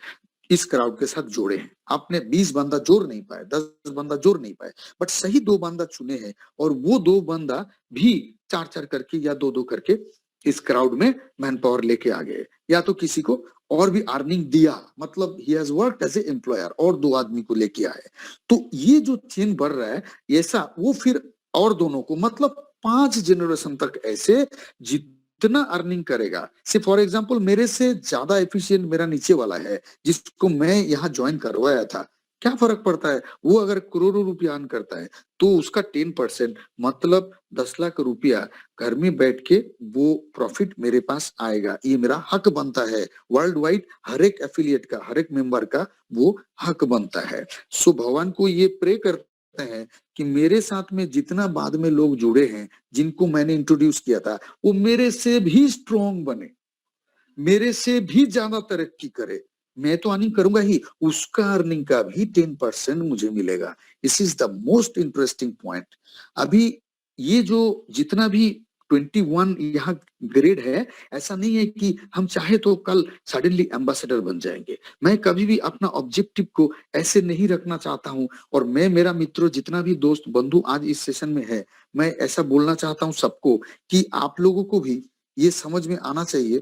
इस क्राउड के साथ जोड़े हैं, आपने 20 बंदा जोड़ नहीं पाए, 10 बंदा जोड़ नहीं पाए, बट सही 2 बंदा चुने हैं और वो 2 बंदा भी 4-4 करके या 2-2 करके इस क्राउड में मैन पावर लेके आ गए, या तो किसी को और भी अर्निंग दिया, मतलब ही has worked as a employer और 2 आदमी को लेके आए। तो ये जो चेन बढ़ रहा है ऐसा, वो फिर और दोनों को, मतलब 5 जनरेशन तक ऐसे जितना अर्निंग करेगा। से फॉर एग्जांपल मेरे से ज्यादा एफिशिएंट मेरा नीचे वाला है जिसको मैं यहाँ ज्वाइन करवाया था, क्या फर्क पड़ता है? वो अगर करोड़ों रुपया अर्न करता है तो उसका 10% मतलब 10 लाख रुपया घर में बैठ के वो प्रॉफिट मेरे पास आएगा। ये मेरा हक बनता है। वर्ल्ड वाइड हर एक एफिलिएट का, हर एक मेंबर का वो हक बनता है। सो भगवान को ये प्रे करते हैं कि मेरे साथ में जितना बाद में लोग जुड़े हैं, जिनको मैंने इंट्रोड्यूस किया था, वो मेरे से भी स्ट्रॉन्ग बने, मेरे से भी ज्यादा तरक्की करे। मैं तो अर्निंग करूंगा ही, उसका अर्निंग का भी 10% मुझे मिलेगा। This is the most interesting point. अभी ये जो जितना भी 21 यहाँ ग्रेड है, ऐसा नहीं है कि हम चाहे तो कल सडनली एम्बेसडर बन जाएंगे। मैं कभी भी अपना ऑब्जेक्टिव को ऐसे नहीं रखना चाहता हूं। और मैं, मेरा मित्रों, जितना भी दोस्त बंधु आज इस सेशन में है, मैं ऐसा बोलना चाहता हूं सबको कि आप लोगों को भी ये समझ में आना चाहिए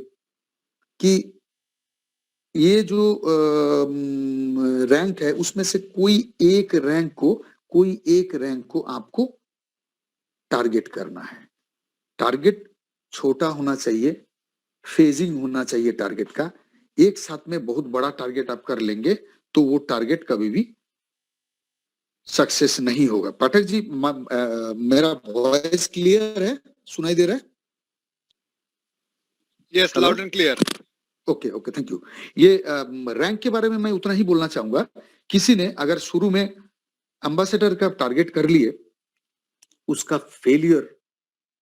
कि ये जो रैंक है उसमें से कोई एक रैंक को आपको टारगेट करना है। टारगेट छोटा होना चाहिए, फेजिंग होना चाहिए टारगेट का। एक साथ में बहुत बड़ा टारगेट आप कर लेंगे तो वो टारगेट कभी भी सक्सेस नहीं होगा। पाठक जी, मेरा वॉइस क्लियर है, सुनाई दे रहा है? Yes, loud and clear. Okay okay, thank you. ये रैंक के बारे में मैं उतना ही बोलना चाहूंगा। किसी ने अगर शुरू में एम्बेसडर का टारगेट कर लिए, उसका फेलियर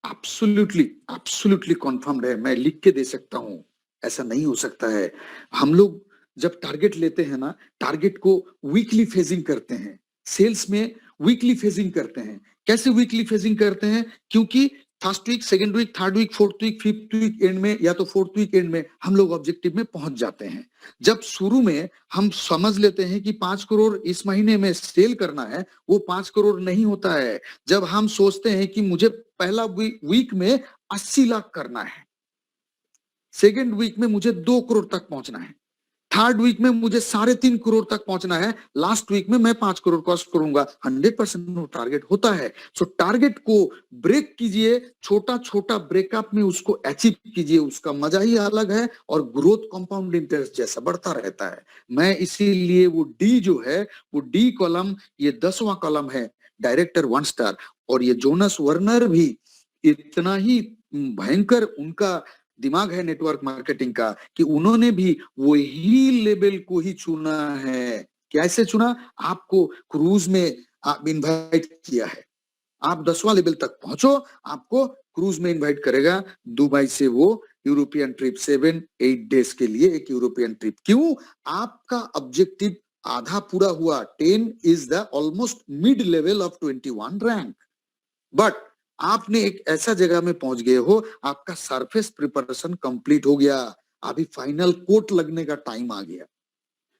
एब्सोल्युटली कन्फर्म्ड है। मैं लिख के दे सकता हूं, ऐसा नहीं हो सकता है। हम लोग जब टारगेट लेते हैं ना, टारगेट को वीकली फेजिंग करते हैं। सेल्स में वीकली फेजिंग करते हैं। कैसे वीकली फेजिंग करते हैं? क्योंकि first week, second week, third week, fourth week, fifth week end में या तो फोर्थ वीक एंड में हम लोग ऑब्जेक्टिव में पहुंच जाते हैं। जब शुरू में हम समझ लेते हैं कि 5 करोड़ इस महीने में सेल करना है, वो 5 करोड़ नहीं होता है। जब हम सोचते हैं कि मुझे पहला वीक में 80 लाख करना है, सेकेंड वीक में मुझे 2 करोड़ तक पहुंचना है, थर्ड वीक में मुझे 3.5 करोड़ तक पहुंचना है, लास्ट वीक में मैं 5 करोड़ क्रॉस करूंगा। 100% वो टारगेट होता है। सो टारगेट को ब्रेक कीजिए, छोटा छोटा ब्रेकअप में उसको अचीव कीजिए, उसका मजा ही अलग है और ग्रोथ कंपाउंड इंटरेस्ट जैसा बढ़ता रहता है। मैं इसीलिए वो डी जो है, वो डी कॉलम, ये 10वां कॉलम है, डायरेक्टर 1 स्टार। और ये जोनास वर्नर भी इतना ही भयंकर उनका दिमाग है नेटवर्क मार्केटिंग का कि उन्होंने भी वही लेवल को ही चुना है। कैसे चुना? आपको क्रूज में आप इनवाइट किया है, आप 10वां लेवल तक पहुंचो, आपको क्रूज में इनवाइट करेगा दुबई से, वो यूरोपियन ट्रिप 7-8 डेज के लिए एक यूरोपियन ट्रिप। क्यों? आपका ऑब्जेक्टिव आधा पूरा हुआ। 10 is the almost mid level of 21 rank, but आपने एक ऐसा जगह में पहुंच गए हो, आपका सरफेस प्रिपरेशन कंप्लीट हो गया, अभी फाइनल कोट लगने का टाइम आ गया।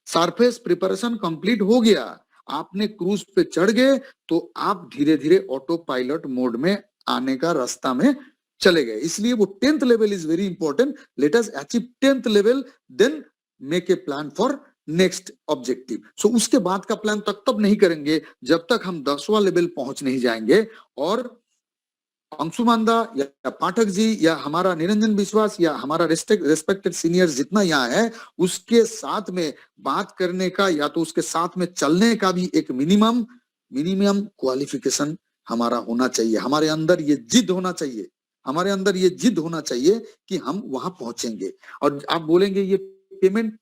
सरफेस प्रिपरेशन कंप्लीट हो गया, आपने क्रूज पे चढ़ गए, तो आप धीरे धीरे ऑटो पायलट मोड में आने का रास्ता में चले गए। इसलिए वो 10th level is very important. Let us achieve 10th level, then make a plan for next objective. So उसके बाद का प्लान तब नहीं करेंगे जब तक हम 10वां लेवल पहुंच नहीं जाएंगे। और अंशुमानदा या पाठक जी या हमारा निरंजन विश्वास या हमारा रेस्पेक्टेड सीनियर्स जितना यहाँ है, उसके साथ में बात करने का या तो उसके साथ में चलने का भी एक मिनिमम क्वालिफिकेशन हमारा होना चाहिए। हमारे अंदर ये जिद होना चाहिए, हमारे अंदर ये जिद होना चाहिए कि हम वहां पहुंचेंगे। और आप बोलेंगे ये पेमेंट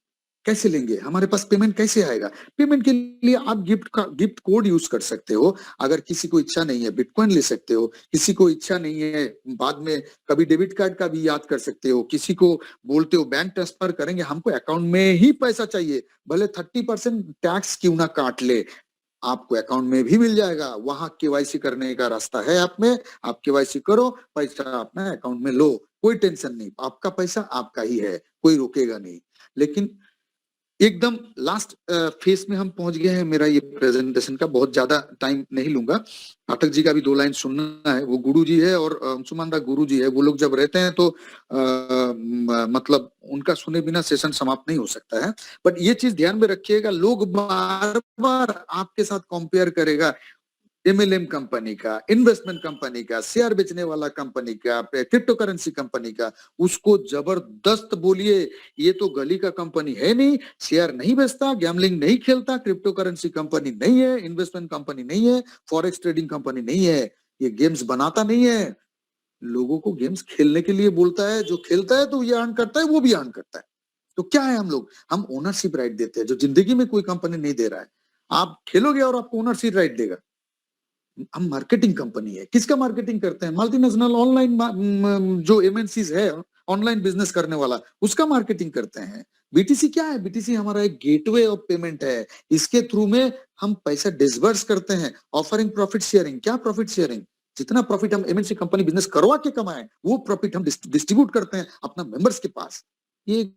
कैसे लेंगे, हमारे पास पेमेंट कैसे आएगा? पेमेंट के लिए आप गिफ्ट कोड यूज कर सकते हो। अगर किसी को इच्छा नहीं है बिटकॉइन ले सकते हो, किसी को इच्छा नहीं है बाद में कभी डेबिट कार्ड का भी याद कर सकते हो, किसी को बोलते हो बैंक ट्रांसफर करेंगे, हमको अकाउंट में ही पैसा चाहिए, भले 30% टैक्स क्यों ना काट ले, आपको अकाउंट में भी मिल जाएगा। वहां केवाईसी करने का रास्ता है आप में, आप केवाईसी करो, पैसा अपना अकाउंट में लो, कोई टेंशन नहीं, आपका पैसा आपका ही है, कोई रोकेगा नहीं। लेकिन एकदम लास्ट फेस में हम पहुंच गए हैं। मेरा ये प्रेजेंटेशन का बहुत ज्यादा टाइम नहीं लूंगा, पाठक जी का भी 2 लाइन सुनना है। वो गुरु जी है और अंशुमानदा गुरु जी है, वो लोग जब रहते हैं तो मतलब उनका सुने बिना सेशन समाप्त नहीं हो सकता है। बट ये चीज ध्यान में रखिएगा, लोग बार बार आपके साथ कंपेयर करेगा, एमएलएम कंपनी का, इन्वेस्टमेंट कंपनी का, शेयर बेचने वाला कंपनी का, क्रिप्टो करेंसी कंपनी का, उसको जबरदस्त बोलिए ये तो गली का कंपनी है नहीं, शेयर नहीं बेचता, गैम्बलिंग नहीं खेलता, क्रिप्टो करेंसी कंपनी नहीं है, इन्वेस्टमेंट कंपनी नहीं है, फॉरेक्स ट्रेडिंग कंपनी नहीं है, ये गेम्स बनाता नहीं है, लोगों को गेम्स खेलने के लिए बोलता है, जो खेलता है तो ये अर्न करता है, वो भी अर्न करता है। तो क्या है हम लोग, हम ओनरशिप राइट देते हैं जो जिंदगी में कोई कंपनी नहीं दे रहा है। आप खेलोगे और आपको ओनरशिप राइट देगा। हम मार्केटिंग कंपनी है, किसका मार्केटिंग करते हैं? मल्टीनेशनल ऑनलाइन जो एमएनसीज है, ऑनलाइन बिजनेस करने वाला, उसका मार्केटिंग करते हैं। बीटीसी क्या है? बीटीसी हमारा एक गेटवे ऑफ पेमेंट है, इसके थ्रू में हम पैसा डिसबर्स करते हैं। ऑफरिंग प्रॉफिट शेयरिंग, क्या प्रॉफिट शेयरिंग? जितना प्रॉफिट हम एमएनसी कंपनी बिजनेस करवा के कमाए, वो प्रॉफिट हम डिस्ट्रीब्यूट करते हैं अपना मेंबर्स के पास। ये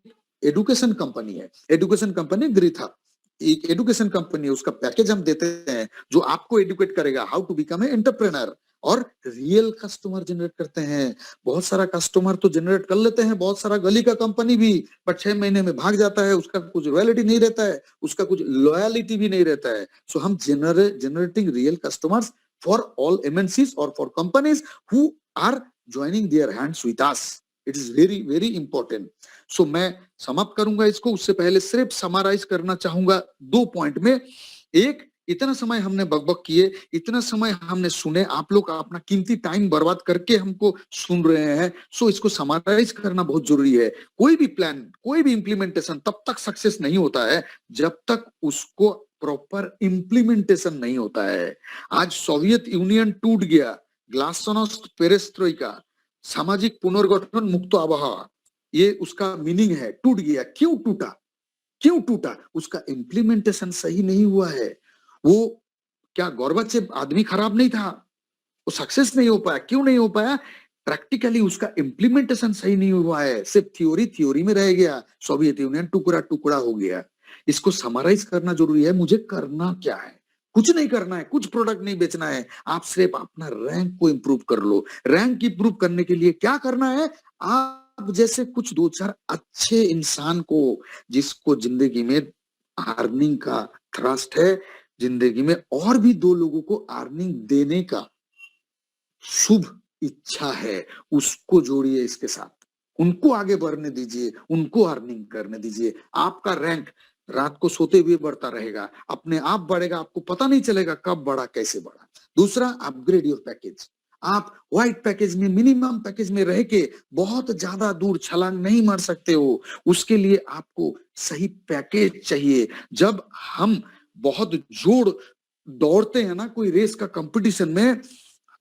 एडुकेशन कंपनी है, एडुकेशन कंपनी ग्रीथा, एक एडुकेशन कंपनी है, उसका पैकेज हम देते हैं जो आपको एडुकेट करेगा how to become a entrepreneur. और रियल कस्टमर जनरेट करते हैं। बहुत सारा कस्टमर तो जनरेट कर लेते हैं, बहुत सारा गली का कंपनी भी, बट 6 महीने में भाग जाता है, उसका कुछ रॉयल्टी नहीं रहता है, उसका कुछ लॉयलिटी भी नहीं रहता है। सो हम generating real customers for all MNCs और for companies who are joining their hands with us. It is very very important. So मैं समाप्त करूंगा इसको, उससे पहले सिर्फ समराइज करना चाहूंगा 2 पॉइंट में। एक, इतना समय हमने बकबक किए, इतना समय हमने सुने, आप लोग अपना कीमती टाइम बर्बाद करके हमको सुन रहे हैं, सो इसको समराइज करना बहुत जरूरी है। कोई भी प्लान, कोई भी इंप्लीमेंटेशन तब तक सक्सेस नहीं होता है जब तक उसको प्रॉपर इंप्लीमेंटेशन नहीं होता है। आज सोवियत यूनियन टूट गया, ग्लासनोस्ट पेरेस्ट्रोइका, सामाजिक पुनर्गठन मुक्त आबहावा, ये उसका मीनिंग है, टूट गया। क्यों टूटा? क्यों टूटा? उसका इंप्लीमेंटेशन सही नहीं हुआ है। वो क्या गोर्बाचेव आदमी खराब नहीं था, वो सक्सेस नहीं हो पाया। क्यों नहीं हो पाया? प्रैक्टिकली उसका इंप्लीमेंटेशन सही नहीं हुआ है, सिर्फ थ्योरी में रह गया, सोवियत यूनियन टुकड़ा टुकड़ा हो गया। इसको समराइज करना जरूरी है। मुझे करना क्या है? कुछ नहीं करना है, कुछ प्रोडक्ट नहीं बेचना है, आप सिर्फ अपना रैंक को इंप्रूव कर लो। रैंक इंप्रूव करने के लिए क्या करना है? आप आप जैसे कुछ दो चार अच्छे इंसान को, जिसको जिंदगी में अर्निंग का थ्रस्ट है, जिंदगी में और भी दो लोगों को अर्निंग देने का शुभ इच्छा है, उसको जोड़िए इसके साथ, उनको आगे बढ़ने दीजिए, उनको अर्निंग करने दीजिए। आपका रैंक रात को सोते हुए बढ़ता रहेगा, अपने आप बढ़ेगा, आपको पता नहीं चलेगा कब बढ़ा कैसे बढ़ा। दूसरा, अपग्रेड योर पैकेज। आप व्हाइट पैकेज में, मिनिमम पैकेज में रह के बहुत ज्यादा दूर छलांग नहीं मार सकते हो, उसके लिए आपको सही पैकेज चाहिए। जब हम बहुत जोड़ दौड़ते हैं ना कोई रेस का कंपटीशन में,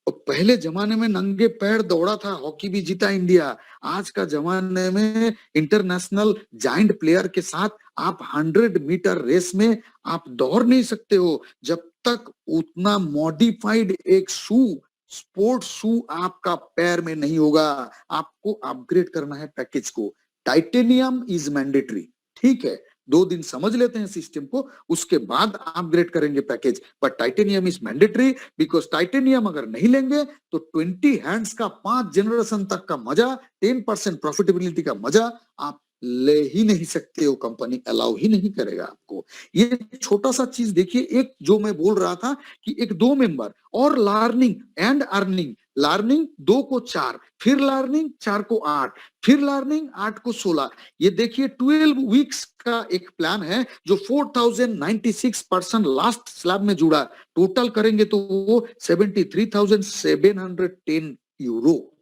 पहले जमाने में नंगे पैर दौड़ा था, हॉकी भी जीता इंडिया। आज का जमाने में इंटरनेशनल जायंट प्लेयर के साथ आप 100 मीटर रेस में आप दौड़ नहीं सकते हो जब तक उतना मॉडिफाइड एक शू, स्पोर्ट्स शू आपका पैर में नहीं होगा। आपको अपग्रेड करना है पैकेज को। टाइटेनियम इज मैंडेटरी, ठीक है, 2 दिन समझ लेते हैं सिस्टम को, उसके बाद अपग्रेड करेंगे package. But titanium is mandatory because titanium अगर नहीं लेंगे तो 20 हैंड्स का 5 जनरेशन तक का मजा, 10% प्रॉफिटेबिलिटी का मजा आप ले ही नहीं सकते हो, कंपनी अलाउ ही नहीं करेगा आपको। ये छोटा सा चीज देखिए, एक जो मैं बोल रहा था कि एक 2 मेंबर और लर्निंग एंड अर्निंग, लर्निंग 2 को 4, फिर लर्निंग 4 को 8, फिर लर्निंग 8 को 16। ये देखिए 12 वीक्स का एक प्लान है जो 4096 पर्सन लास्ट स्लैब में जुड़ा। टोटल करेंगे तो वो 73,710 यूरो।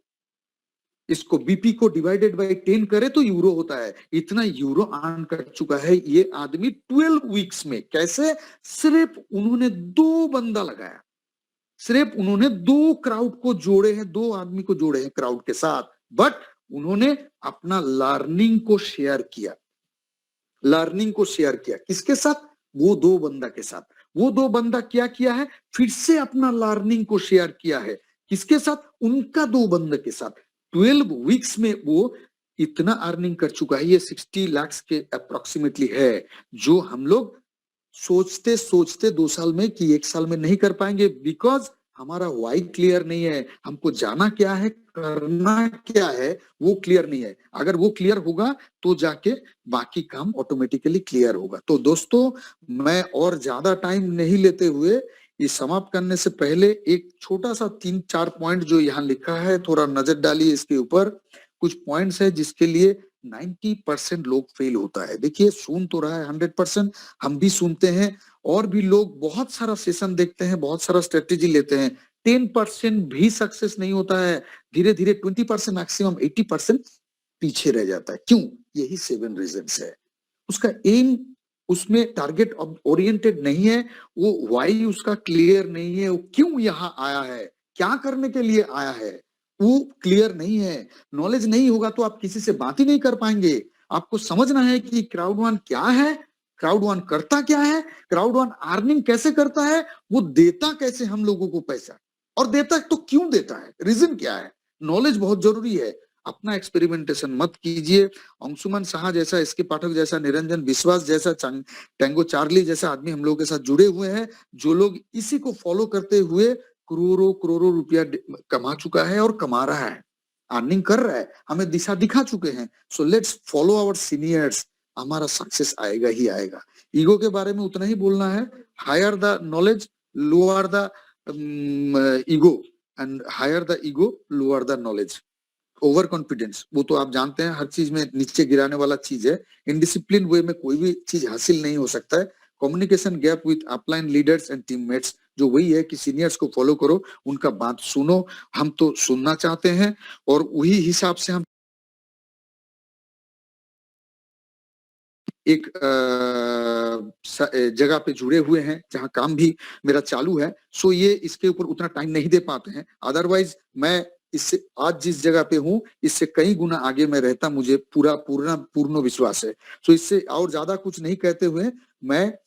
इसको बीपी को डिवाइडेड बाय 10 करे तो यूरो होता है। इतना यूरो अर्न कर चुका है ये आदमी 12 वीक्स में। कैसे? सिर्फ उन्होंने 2 बंदा लगाया, सिर्फ उन्होंने 2 क्राउड को जोड़े हैं, 2 आदमी को जोड़े हैं क्राउड के साथ। बट उन्होंने अपना लर्निंग को शेयर किया, लर्निंग को शेयर किया किसके साथ? वो 2 बंदा के साथ। वो 2 बंदा क्या किया है? फिर से अपना लर्निंग को शेयर किया है किसके साथ? उनका 2 बंदे के साथ। 12 वीक्स में वो इतना अर्निंग कर चुका है। ये 60 लाख के अप्रोक्सीमेटली है, जो हम लोग सोचते सोचते 2 साल में कि 1 साल में नहीं कर पाएंगे, बिकॉज हमारा वाई क्लियर नहीं है। हमको जाना क्या है, करना क्या है, वो क्लियर नहीं है। अगर वो क्लियर होगा तो जाके बाकी काम ऑटोमेटिकली क्लियर होगा। तो दोस्तों, मैं और ज्यादा टाइम नहीं लेते हुए ये समाप्त करने से पहले एक छोटा सा 3-4 पॉइंट जो यहाँ लिखा है, थोड़ा नजर डालिए इसके ऊपर। कुछ पॉइंट्स है जिसके लिए 90% लोग फेल होता है। देखिए, सुन तो रहा है 100%, हम भी सुनते हैं, और भी लोग बहुत सारा सेशन देखते हैं, बहुत सारा स्ट्रेटेजी लेते हैं, 10% भी सक्सेस नहीं होता है। धीरे धीरे 20%, मैक्सिमम 80% पीछे रह जाता है। क्यों? यही 7 रीजंस है। उसका एम, उसमें टारगेट ओरिएंटेड नहीं है, वो वाई उसका क्लियर नहीं है, वो क्यों यहाँ आया है, क्या करने के लिए आया है, वो क्लियर नहीं है। नॉलेज नहीं होगा तो आप किसी से बात ही नहीं कर पाएंगे। आपको समझना है कि क्राउड वन क्या है, क्राउड वन करता क्या है, क्राउड वन अर्निंग कैसे करता है, वो देता कैसे हम लोगों को पैसा, और देता तो क्यों देता है, रीजन क्या है। नॉलेज बहुत जरूरी है। अपना एक्सपेरिमेंटेशन मत कीजिए। अंशुमन शाह जैसा, एसके पाठक जैसा, निरंजन विश्वास जैसा, टैंगो चार्ली जैसा आदमी हम लोगों के साथ जुड़े हुए हैं, जो लोग इसी को फॉलो करते हुए करोड़ों करोड़ों रुपया कमा चुका है और कमा रहा है, अर्निंग कर रहा है, हमें दिशा दिखा चुके हैं। So let's follow our seniors, हमारा सक्सेस आएगा ही आएगा। ईगो के बारे में उतना ही बोलना है। Higher the knowledge, lower the ego, and higher the ego, lower the knowledge. Over confidence, वो तो आप जानते हैं, हर चीज में नीचे गिराने वाला चीज है। इनडिसिप्लिन वे में कोई भी चीज हासिल नहीं हो सकता है। Communication gap with upline leaders and teammates, जो वही है कि सीनियर्स को फॉलो करो, उनका बात सुनो। हम तो सुनना चाहते हैं और वही हिसाब से हम एक जगह पे जुड़े हुए हैं जहां काम भी मेरा चालू है। सो ये इसके ऊपर उतना टाइम नहीं दे पाते हैं। अदरवाइज मैं इससे आज जिस जगह पे हूँ इससे कई गुना आगे में रहता, मुझे पूर्ण विश्वास है। सो इससे और ज्यादा कुछ नहीं कहते हुए मैं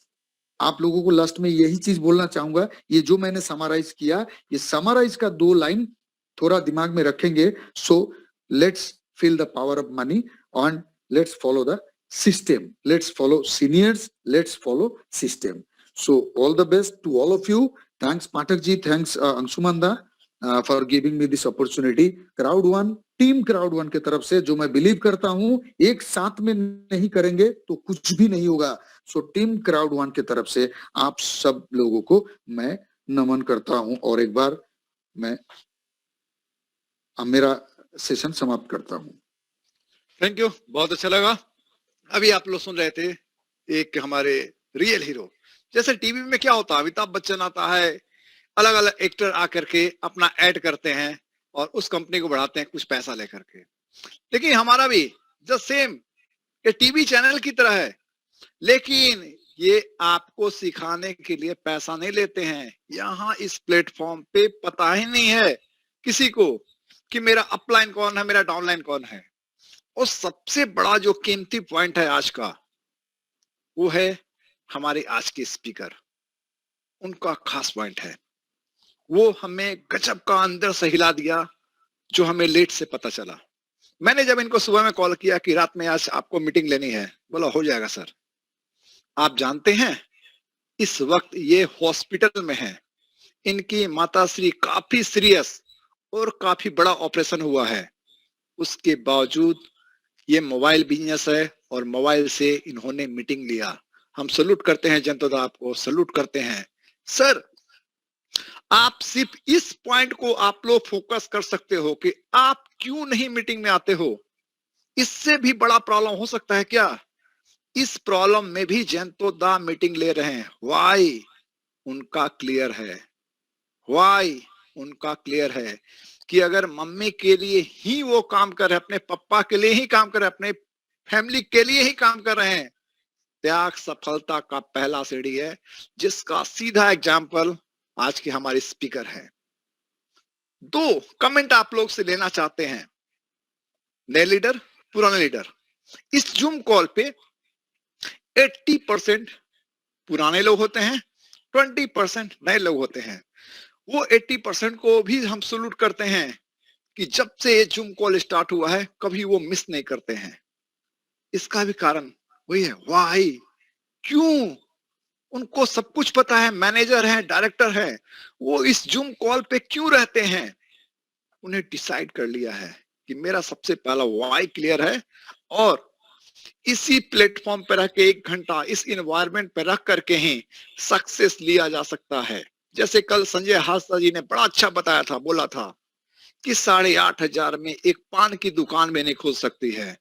आप लोगों को लास्ट में यही चीज बोलना चाहूंगा। ये जो मैंने समराइज किया, ये समराइज का 2 लाइन थोड़ा दिमाग में रखेंगे। So let's feel the power of money and let's follow the system, let's follow seniors, let's follow system. So all the best to all of you. Thanks Pathak ji, thanks Anshuman da, for giving me this opportunity. Crowd one, team crowd one की तरफ से, जो मैं बिलीव करता हूं एक साथ में नहीं करेंगे तो कुछ भी नहीं होगा। सो टीम क्राउड वन की तरफ से आप सब लोगों को मैं नमन करता हूं और एक बार मैं मेरा सेशन समाप्त करता हूं। थैंक यू, बहुत अच्छा लगा। अभी आप लोग सुन रहे थे एक हमारे रियल हीरो। जैसे टीवी में क्या होता है, अमिताभ बच्चन आता है, अलग अलग एक्टर आकर के अपना ऐड करते हैं और उस कंपनी को बढ़ाते हैं कुछ पैसा लेकर के। लेकिन हमारा भी जस्ट सेम ये टीवी चैनल की तरह है, लेकिन ये आपको सिखाने के लिए पैसा नहीं लेते हैं। यहाँ इस प्लेटफॉर्म पे पता ही नहीं है किसी को कि मेरा अपलाइन कौन है, मेरा डाउनलाइन कौन है। और सबसे बड़ा जो कीमती पॉइंट है आज का, वो है हमारे आज के स्पीकर। उनका खास पॉइंट है, वो हमें गजब का अंदर से हिला दिया, जो हमें लेट से पता चला। मैंने जब इनको सुबह में कॉल किया कि रात में आज आपको मीटिंग लेनी है, बोला हो जाएगा सर। आप जानते हैं इस वक्त ये हॉस्पिटल में है, इनकी माताश्री काफी सीरियस और काफी बड़ा ऑपरेशन हुआ है। उसके बावजूद ये मोबाइल बिजनेस है और मोबाइल से इन्होंने मीटिंग लिया। हम सल्यूट करते हैं जनता, आपको सल्यूट करते हैं सर। आप सिर्फ इस पॉइंट को आप लोग फोकस कर सकते हो कि आप क्यों नहीं मीटिंग में आते हो। इससे भी बड़ा प्रॉब्लम हो सकता है क्या? इस प्रॉब्लम में भी जनता मीटिंग ले रहे हैं। वाई? उनका क्लियर है, वाई उनका क्लियर है कि अगर मम्मी के लिए ही वो काम कर रहे हैं, अपने पापा के लिए ही काम कर रहे हैं, अपने फैमिली के लिए ही काम कर रहे हैं, त्याग सफलता का पहला सीढ़ी है, जिसका सीधा एग्जाम्पल आज के हमारे स्पीकर हैं। दो कमेंट आप लोग से लेना चाहते हैं, नए लीडर, पुराने लीडर। इस जूम कॉल पे 80% पुराने लोग होते हैं, 20% नए लोग होते हैं। वो 80% को भी हम सल्यूट करते हैं कि जब से ये जूम कॉल स्टार्ट हुआ है कभी वो मिस नहीं करते हैं। इसका भी कारण वही है, वाई? क्यों? उनको सब कुछ पता है, मैनेजर है, डायरेक्टर है, वो इस जूम कॉल पे क्यों रहते हैं? उन्हें डिसाइड कर लिया है कि मेरा सबसे पहला वाई क्लियर है और इसी प्लेटफॉर्म पर रह के 1 घंटा इस इन्वायरमेंट पर रख करके ही सक्सेस लिया जा सकता है। जैसे कल संजय हास्ता जी ने बड़ा अच्छा बताया था, बोला था कि 8,500 में एक पान की दुकान भी नहीं खुल सकती है,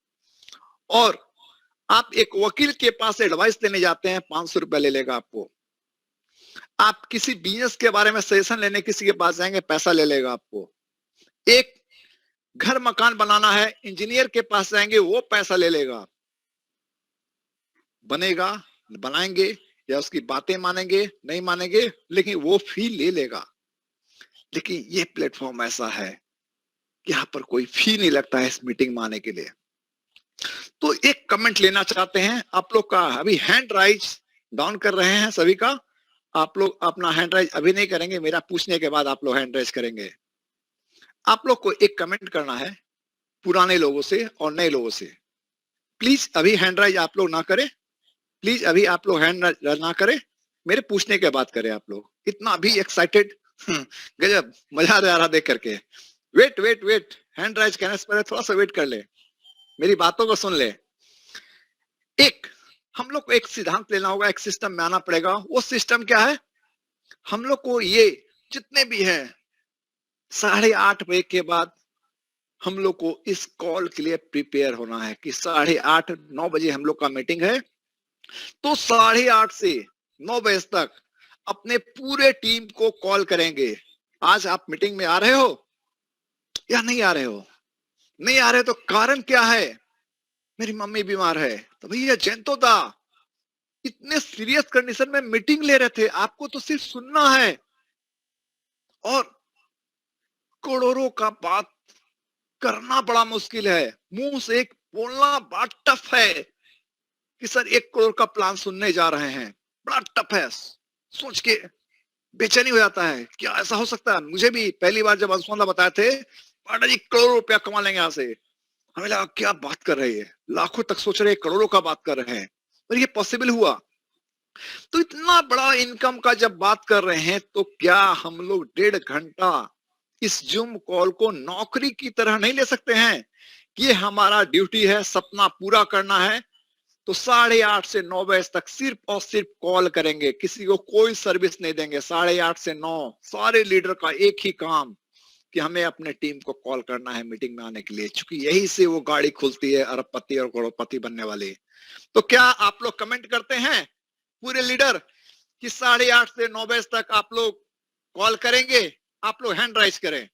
और आप एक वकील के पास एडवाइस लेने जाते हैं, 500 रुपए ले लेगा आपको। आप किसी बिजनेस के बारे में सजेशन लेने किसी के पास जाएंगे, पैसा ले लेगा आपको। एक घर मकान बनाना है, इंजीनियर के पास जाएंगे, वो पैसा ले लेगा। बनेगा, बनाएंगे या उसकी बातें मानेंगे, नहीं मानेंगे, लेकिन वो फी ले लेगा। लेकिन ये प्लेटफॉर्म ऐसा है कि यहाँ पर कोई फी नहीं लगता है इस मीटिंग में आने के लिए। तो एक कमेंट लेना चाहते हैं आप लोग का। अभी हैंड राइज डाउन कर रहे हैं सभी का। आप लोग अपना हैंड राइज अभी नहीं करेंगे, मेरा पूछने के बाद आप लोग हैंड राइज करेंगे। आप लोग को एक कमेंट करना है पुराने लोगों से और नए लोगों से। प्लीज अभी हैंड राइज आप लोग ना करें, प्लीज अभी आप लोग हैंड ना करें, मेरे पूछने के बाद करें। आप लोग इतना भी एक्साइटेड, गजब, मजा आ रहा देख करके। Wait wait wait, hand raise करने से पहले थोड़ा सा वेट कर ले, मेरी बातों को सुन ले। एक हम लोग को एक सिद्धांत लेना होगा, एक सिस्टम में आना पड़ेगा। वो सिस्टम क्या है? हम लोग को ये जितने भी हैं 8:30 बजे के बाद हम लोग को इस कॉल के लिए प्रिपेयर होना है कि 8:30 9 बजे हम लोग का मीटिंग है, तो 8:30 से 9 बजे तक अपने पूरे टीम को कॉल करेंगे। आज आप मीटिंग में आ रहे हो या नहीं आ रहे हो? नहीं आ रहे तो कारण क्या है? मेरी मम्मी बीमार है। तो भैया जयंतो दा इतने सीरियस कंडीशन में मीटिंग ले रहे थे, आपको तो सिर्फ सुनना है। और करोड़ों का बात करना बड़ा मुश्किल है, मुंह से एक बोलना बड़ा टफ है कि सर 1 करोड़ का प्लान सुनने जा रहे हैं, बड़ा टफ है। सोच के बेचैनी हो जाता है, क्या ऐसा हो सकता है? मुझे भी पहली बार जब अंशुमन बताए थे पांडा जी करोड़ों रुपया कमा लेंगे यहाँ से, हमें लगा क्या बात कर रही है, लाखों तक सोच रहे हैं, करोड़ों का बात कर रहे हैं, और ये पॉसिबल हुआ। तो इतना बड़ा इनकम का जब बात कर रहे हैं, तो क्या हम लोग 1.5 घंटा इस जूम कॉल को नौकरी की तरह नहीं ले सकते हैं कि ये हमारा ड्यूटी है, सपना पूरा करना है। तो 8:30 से 9 बजे तक सिर्फ और सिर्फ कॉल करेंगे, किसी को कोई सर्विस नहीं देंगे। 8:30 से 9 सारे लीडर का एक ही काम कि हमें अपने टीम को कॉल करना है मीटिंग में आने के लिए, क्योंकि यही से वो गाड़ी खुलती है अरबपति और करोड़पति बनने वाली। तो क्या आप लोग कमेंट करते हैं पूरे लीडर कि 8:30 से 9 बजे तक आप लोग कॉल करेंगे? आप लोग हैंड राइज करें।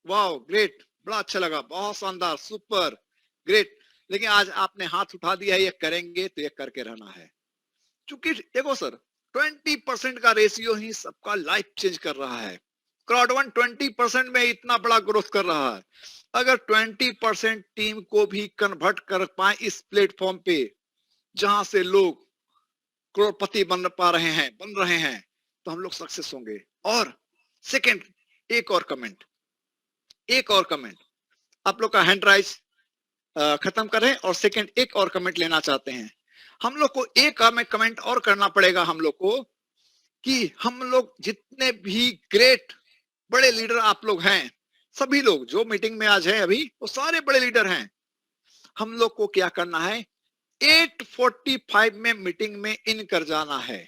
वाह, ग्रेट, बड़ा अच्छा लगा, बहुत शानदार, सुपर, ग्रेट। लेकिन आज आपने हाथ उठा दिया है, ये करेंगे तो ये करके रहना है। क्योंकि देखो सर, 20% का रेशियो ही सबका लाइफ चेंज कर रहा है। क्राउड वन 20% में इतना बड़ा ग्रोथ कर रहा है। अगर 20% टीम को भी कन्वर्ट कर पाए इस प्लेटफॉर्म पे, जहां से लोग करोड़पति बन रहे हैं, तो हम लोग सक्सेस होंगे। और सेकंड, एक और कमेंट, आप लोग का हैंड राइज खत्म करें और सेकंड एक और कमेंट लेना चाहते हैं। हम लोग को एक कमेंट और करना पड़ेगा हम लोग को कि हम लोग जितने भी ग्रेट बड़े लीडर आप लोग हैं, सभी लोग जो मीटिंग में आज हैं अभी, वो सारे बड़े लीडर हैं। हम लोग को क्या करना है, 8:45 में मीटिंग में इन कर जाना है।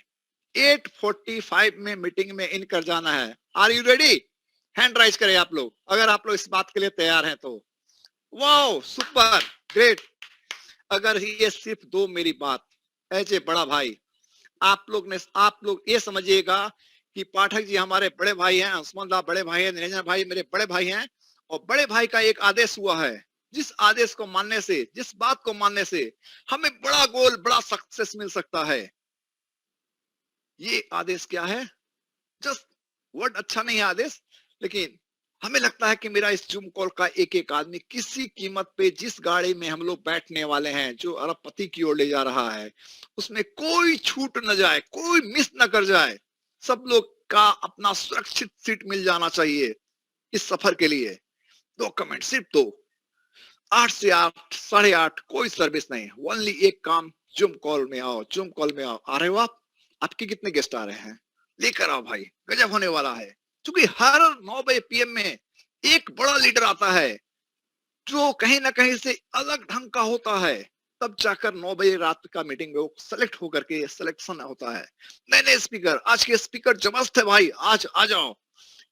8:45 में मीटिंग में इन कर जाना है। Are you ready? Hand raise करें आप लोग, अगर आप लोग इस बात के लिए तैयार हैं तो। Wow, super, great. अगर ये सिर्फ दो मेरी बात एज ए बड़ा भाई, आप लोग ये समझिएगा कि पाठक जी हमारे बड़े भाई हैं, उस्मान दा बड़े भाई हैं, निरंजन भाई मेरे बड़े भाई हैं, और बड़े भाई का एक आदेश हुआ है, जिस आदेश को मानने से, जिस बात को मानने से हमें बड़ा गोल, बड़ा सक्सेस मिल सकता है। ये आदेश क्या है? जस्ट वर्ड अच्छा नहीं है आदेश, लेकिन हमें लगता है कि मेरा इस जूम कॉल का एक एक आदमी किसी कीमत पे जिस गाड़ी में हम लोग बैठने वाले हैं, जो अरबपति की ओर ले जा रहा है, उसमें कोई छूट न जाए, कोई मिस न कर जाए। सब लोग का अपना सुरक्षित सीट मिल जाना चाहिए इस सफर के लिए। 2 कमेंट, सिर्फ 2। 8 से 8, 8:30 कोई सर्विस नहीं, ओनली एक काम, जूम कॉल में आओ, जूम कॉल में आओ। आ रहे हो आप? आपके कितने गेस्ट आ रहे हैं? लेकर आओ भाई, गजब होने वाला है। क्योंकि हर 9 बजे पीएम में एक बड़ा लीडर आता है जो कहीं ना कहीं से अलग ढंग का होता है, तब जाकर 9 बजे रात का मीटिंग में वो सेलेक्ट होकर के सिलेक्शन होता है। नए स्पीकर, आज के स्पीकर जबरदस्त है भाई, आज आ जाओ।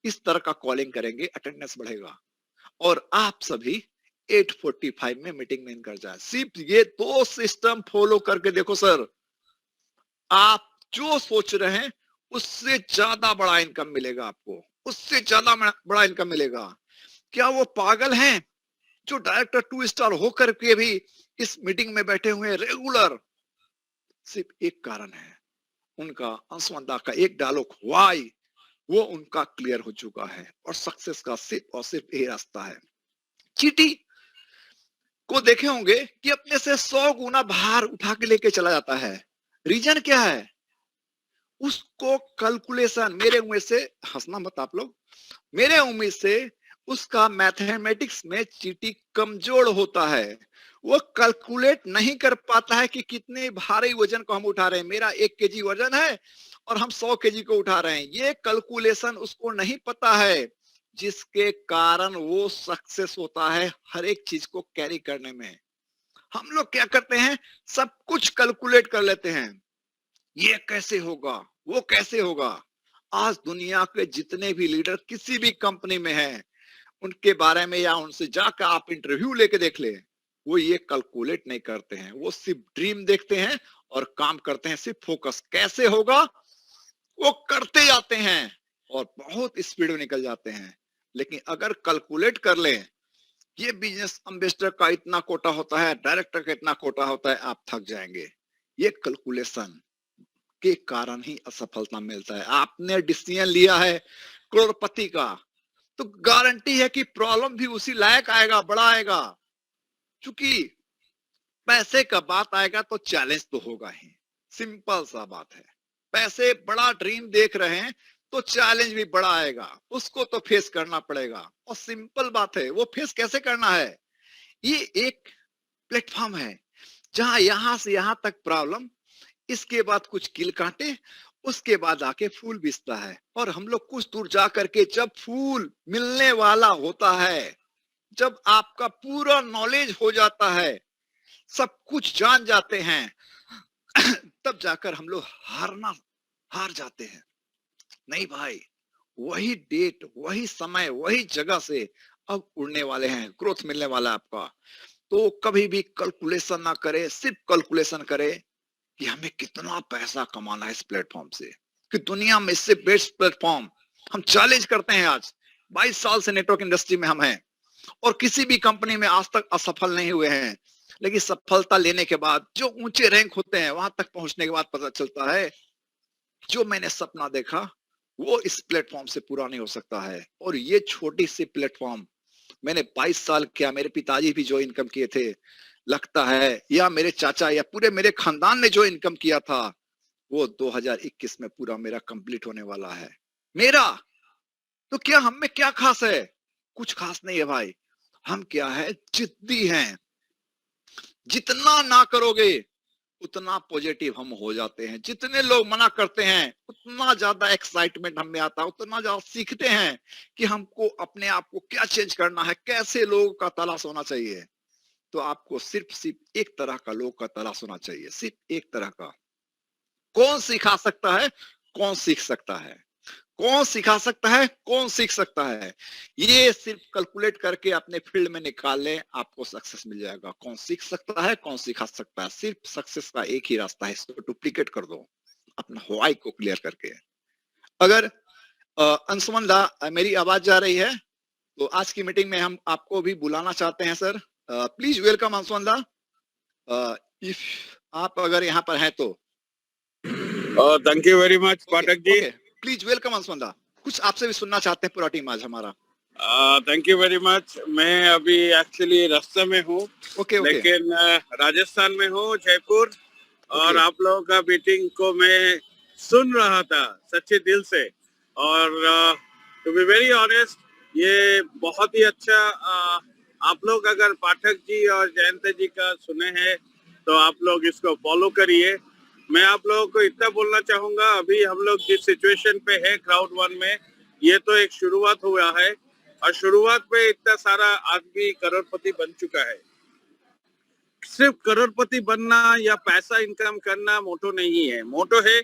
इस तरह का कॉलिंग करेंगे, अटेंडेंस बढ़ेगा। और आप सभी 8:45 में मीटिंग में इन कर जाए। सिर्फ ये 2 सिस्टम फॉलो करके देखो सर, आप जो सोच रहे हैं उससे ज्यादा बड़ा इनकम मिलेगा आपको, उससे ज्यादा बड़ा इनकम मिलेगा। क्या वो पागल हैं जो डायरेक्टर 2 स्टार होकर के भी इस मीटिंग में बैठे हुए हैं रेगुलर? सिर्फ एक कारण है, उनका अंशवंदा का एक डायलॉग वाई, वो उनका क्लियर हो चुका है। और सक्सेस का सिर्फ और सिर्फ यही रास्ता है। चीटी को देखे होंगे कि अपने से 100 गुना भार उठा के लेके चला जाता है। रीजन क्या है? उसको कैलकुलेशन, मेरे उम्मीद से, हंसना मत आप लोग, मेरे उम्मीद से उसका मैथमेटिक्स में चीटी कमजोर होता है। वो कैलकुलेट नहीं कर पाता है कि कितने भारी वजन को हम उठा रहे हैं। मेरा 1 केजी वजन है और हम 100 केजी को उठा रहे हैं, ये कैलकुलेशन उसको नहीं पता है, जिसके कारण वो सक्सेस होता है हर एक चीज को कैरी करने में। हम लोग क्या करते हैं, सब कुछ कैलकुलेट कर लेते हैं, ये कैसे होगा, वो कैसे होगा। आज दुनिया के जितने भी लीडर किसी भी कंपनी में हैं, उनके बारे में या उनसे जाकर आप इंटरव्यू लेके देख ले, वो ये कैलकुलेट नहीं करते हैं। वो सिर्फ ड्रीम देखते हैं और काम करते हैं, सिर्फ फोकस कैसे होगा वो करते जाते हैं और बहुत स्पीड में निकल जाते हैं। लेकिन अगर कैलकुलेट कर ले, ये बिजनेस एम्बेसडर का इतना कोटा होता है, डायरेक्टर का इतना कोटा होता है, आप थक जाएंगे। ये कैलकुलेशन के कारण ही असफलता मिलता है। आपने डिसीजन लिया है करोड़पति का, तो गारंटी है कि प्रॉब्लम भी उसी लायक आएगा, बड़ा आएगा। क्योंकि पैसे का बात आएगा तो चैलेंज तो होगा ही, सिंपल सा बात है। पैसे बड़ा ड्रीम देख रहे हैं तो चैलेंज भी बड़ा आएगा, उसको तो फेस करना पड़ेगा। और सिंपल बात है, वो फेस कैसे करना है? ये एक प्लेटफॉर्म है जहां यहां से यहां तक प्रॉब्लम, इसके बाद कुछ कील कांटे, उसके बाद आके फूल बिकता है। और हम लोग कुछ दूर जा करके जब फूल मिलने वाला होता है, जब आपका पूरा नॉलेज हो जाता है, सब कुछ जान जाते हैं, तब जाकर हम लोग हार जाते हैं। नहीं भाई, वही डेट, वही समय, वही जगह से अब उड़ने वाले हैं, ग्रोथ मिलने वाला है आपका। तो कभी भी कैलकुलेशन ना करे, सिर्फ कैलकुलेशन करे कि हमें कितना पैसा कमाना है इस प्लेटफॉर्म से, कि दुनिया में इससे बेस्ट प्लेटफॉर्म हम चैलेंज करते हैं। आज 22 साल से नेटवर्क इंडस्ट्री में हम हैं और किसी भी कंपनी में आज तक असफल नहीं हुए हैं। लेकिन सफलता लेने के बाद जो ऊंचे रैंक होते हैं, वहां तक पहुंचने के बाद पता चलता है जो मैंने सपना देखा वो इस प्लेटफॉर्म से पूरा नहीं हो सकता है। और ये छोटी सी प्लेटफॉर्म मैंने 22 साल किया, मेरे पिताजी भी जो इनकम किए थे लगता है, या मेरे चाचा या पूरे मेरे खानदान ने जो इनकम किया था, वो 2021 में पूरा मेरा कंप्लीट होने वाला है। मेरा तो क्या, हम में क्या खास है? कुछ खास नहीं है भाई। हम क्या है, जिद्दी हैं। जितना ना करोगे उतना पॉजिटिव हम हो जाते हैं। जितने लोग मना करते हैं उतना ज्यादा एक्साइटमेंट हम में आता है, उतना ज्यादा सीखते हैं कि हमको अपने आप को क्या चेंज करना है, कैसे लोगों का तलाश होना चाहिए। तो आपको सिर्फ एक तरह का लोग का तलाश होना चाहिए, सिर्फ एक तरह का। कौन सिखा सकता है? कौन सीख सकता है? कौन सिखा सकता है? कौन सीख सकता है? ये सिर्फ कैलकुलेट करके अपने फील्ड में निकाल लें, आपको सक्सेस मिल जाएगा। कौन सीख सकता है, कौन सिखा सकता है? सिर्फ सक्सेस का एक ही रास्ता है, इसको डुप्लीकेट कर दो अपना व्हाई को क्लियर करके। अगर अंशुमन दा, मेरी आवाज जा रही है? तो आज की मीटिंग में हम आपको भी बुलाना चाहते हैं सर। प्लीज वेलकम अंशुमन दा, इफ आप अगर यहाँ पर हैं तो। Thank you very much Pathak ji. Please welcome Anshuman da, कुछ आपसे भी सुनना चाहते हैं पूरा टीम आज हमारा। Thank you very much. मैं अभी एक्चुअली रास्ते में हूँ, लेकिन राजस्थान में हूँ, जयपुर। और आप लोगों का मीटिंग को मैं सुन रहा था सच्चे दिल से। और टू बी वेरी ऑनेस्ट, ये बहुत ही अच्छा। आप लोग अगर पाठक जी और जयंत जी का सुने हैं तो आप लोग इसको फॉलो करिए। मैं आप लोगों को इतना बोलना चाहूंगा, अभी हम लोग जिस सिचुएशन पे है क्राउड वन में, ये तो एक शुरुआत हुआ है। और शुरुआत में इतना सारा आदमी करोड़पति बन चुका है। सिर्फ करोड़पति बनना या पैसा इनकम करना मोटो नहीं है। मोटो है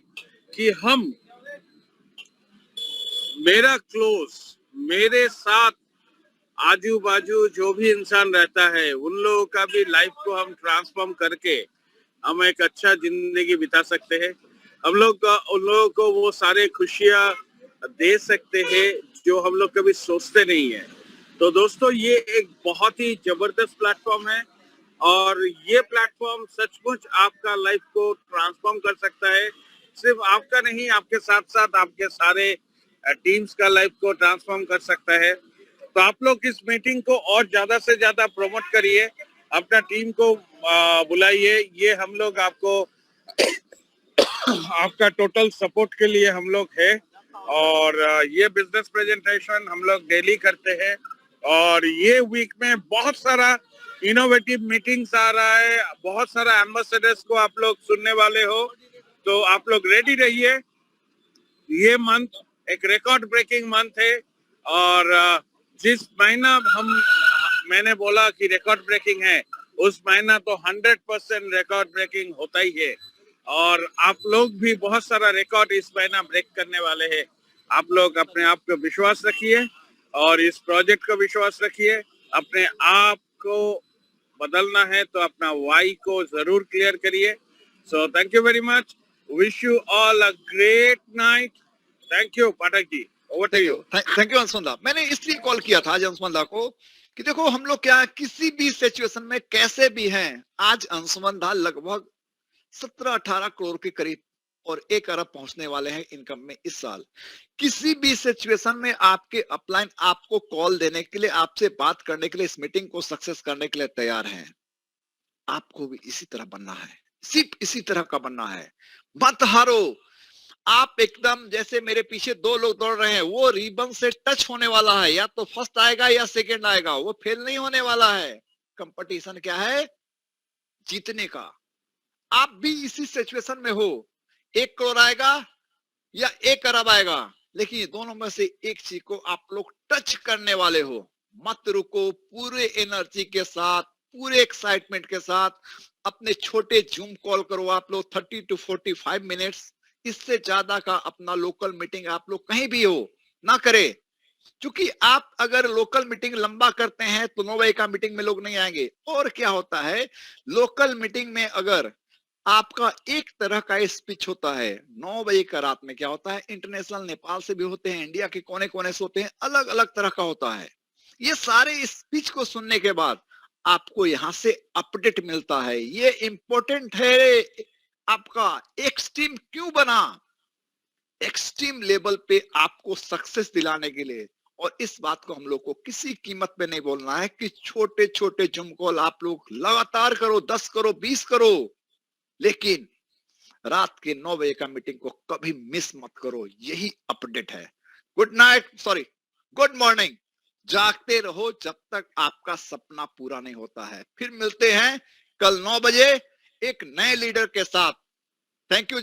कि हम, मेरा क्लोज, मेरे साथ आजू बाजू जो भी इंसान रहता है, उन लोगों का भी लाइफ को हम ट्रांसफॉर्म करके हम एक अच्छा जिंदगी बिता सकते हैं। हम लोग उन लोगों को वो सारे खुशियां दे सकते हैं जो हम लोग कभी सोचते नहीं है। तो दोस्तों, ये एक बहुत ही जबरदस्त प्लेटफॉर्म है और ये प्लेटफॉर्म सचमुच आपका लाइफ को ट्रांसफॉर्म कर सकता है। सिर्फ आपका नहीं, आपके साथ साथ आपके सारे टीम्स का लाइफ को ट्रांसफॉर्म कर सकता है। तो आप लोग इस मीटिंग को और ज्यादा से ज्यादा प्रमोट करिए, अपना टीम को बुलाइए। ये हम लोग आपको आपका टोटल सपोर्ट के लिए हम लोग है। और ये बिजनेस प्रेजेंटेशन हम लोग डेली करते हैं और ये वीक में बहुत सारा इनोवेटिव मीटिंग्स आ रहा है, बहुत सारा एम्बेसडर्स को आप लोग सुनने वाले हो। तो आप लोग रेडी रहिए। ये मंथ एक रिकॉर्ड ब्रेकिंग मंथ है और जिस महीना मैंने बोला कि रिकॉर्ड ब्रेकिंग है, उस महीना तो 100% रिकॉर्ड ब्रेकिंग होता ही है। और आप लोग भी बहुत सारा रिकॉर्ड इस महीना ब्रेक करने वाले हैं। आप लोग अपने आप को विश्वास रखिए और इस प्रोजेक्ट को विश्वास रखिए। अपने आप को बदलना है तो अपना वाई को जरूर क्लियर करिए। So thank you very much, wish you all a great night. Thank you Pathak ji, over to you. Thank you Anshuman da. मैंने इसलिए कॉल किया था आज अंशुमन दा को कि देखो हम लोग क्या, किसी भी सिचुएशन में कैसे भी हैं, आज अंशुमन दा लगभग 17-18 करोड़ के करीब और 1 अरब पहुंचने वाले हैं इनकम में इस साल। किसी भी सिचुएशन में आपके अपलाइन आपको कॉल देने के लिए, आपसे बात करने के लिए, इस मीटिंग को सक्सेस करने के लिए तैयार हैं। आपको भी इसी तरह बनना है, सिर्फ इसी तरह का बनना है। मत हारो। आप एकदम जैसे मेरे पीछे 2 लोग दौड़ रहे हैं, वो रिबन से टच होने वाला है, या तो फर्स्ट आएगा या सेकंड आएगा, वो फेल नहीं होने वाला है। कंपटीशन क्या है? जीतने का। आप भी इसी सिचुएशन में हो। 1 करोड़ आएगा, या 1 अरब आएगा, लेकिन ये दोनों में से एक चीज को आप लोग टच करने वाले हो। मत रुको, पूरे एनर्जी के साथ, पूरे एक्साइटमेंट के साथ अपने छोटे जूम कॉल करो आप लोग 30 to 45 मिनट्स। इससे ज्यादा का अपना लोकल मीटिंग आप लोग कहीं भी हो ना करें, क्योंकि आप अगर लोकल मीटिंग लंबा करते हैं तो 9 बजे का मीटिंग में लोग नहीं आएंगे। और क्या होता है, लोकल मीटिंग में अगर आपका एक तरह का स्पीच होता है, 9 बजे का रात में क्या होता है, इंटरनेशनल नेपाल से भी होते हैं, इंडिया के कोने कोने से होते हैं, अलग अलग तरह का होता है। ये सारे स्पीच को सुनने के बाद आपको यहाँ से अपडेट मिलता है। ये इंपॉर्टेंट है। आपका एक्सट्रीम क्यों बना, एक्सट्रीम लेवल पे आपको सक्सेस दिलाने के लिए। और इस बात को हम लोग को किसी कीमत पे नहीं बोलना है कि छोटे छोटे जूम कॉल आप लोग लगातार करो, 10 करो, 20 करो, लेकिन रात के 9 बजे का मीटिंग को कभी मिस मत करो। यही अपडेट है। Good night, sorry, good morning. जागते रहो जब तक आपका सपना पूरा नहीं होता है। फिर मिलते हैं कल 9 बजे एक नए लीडर के साथ। Thank you.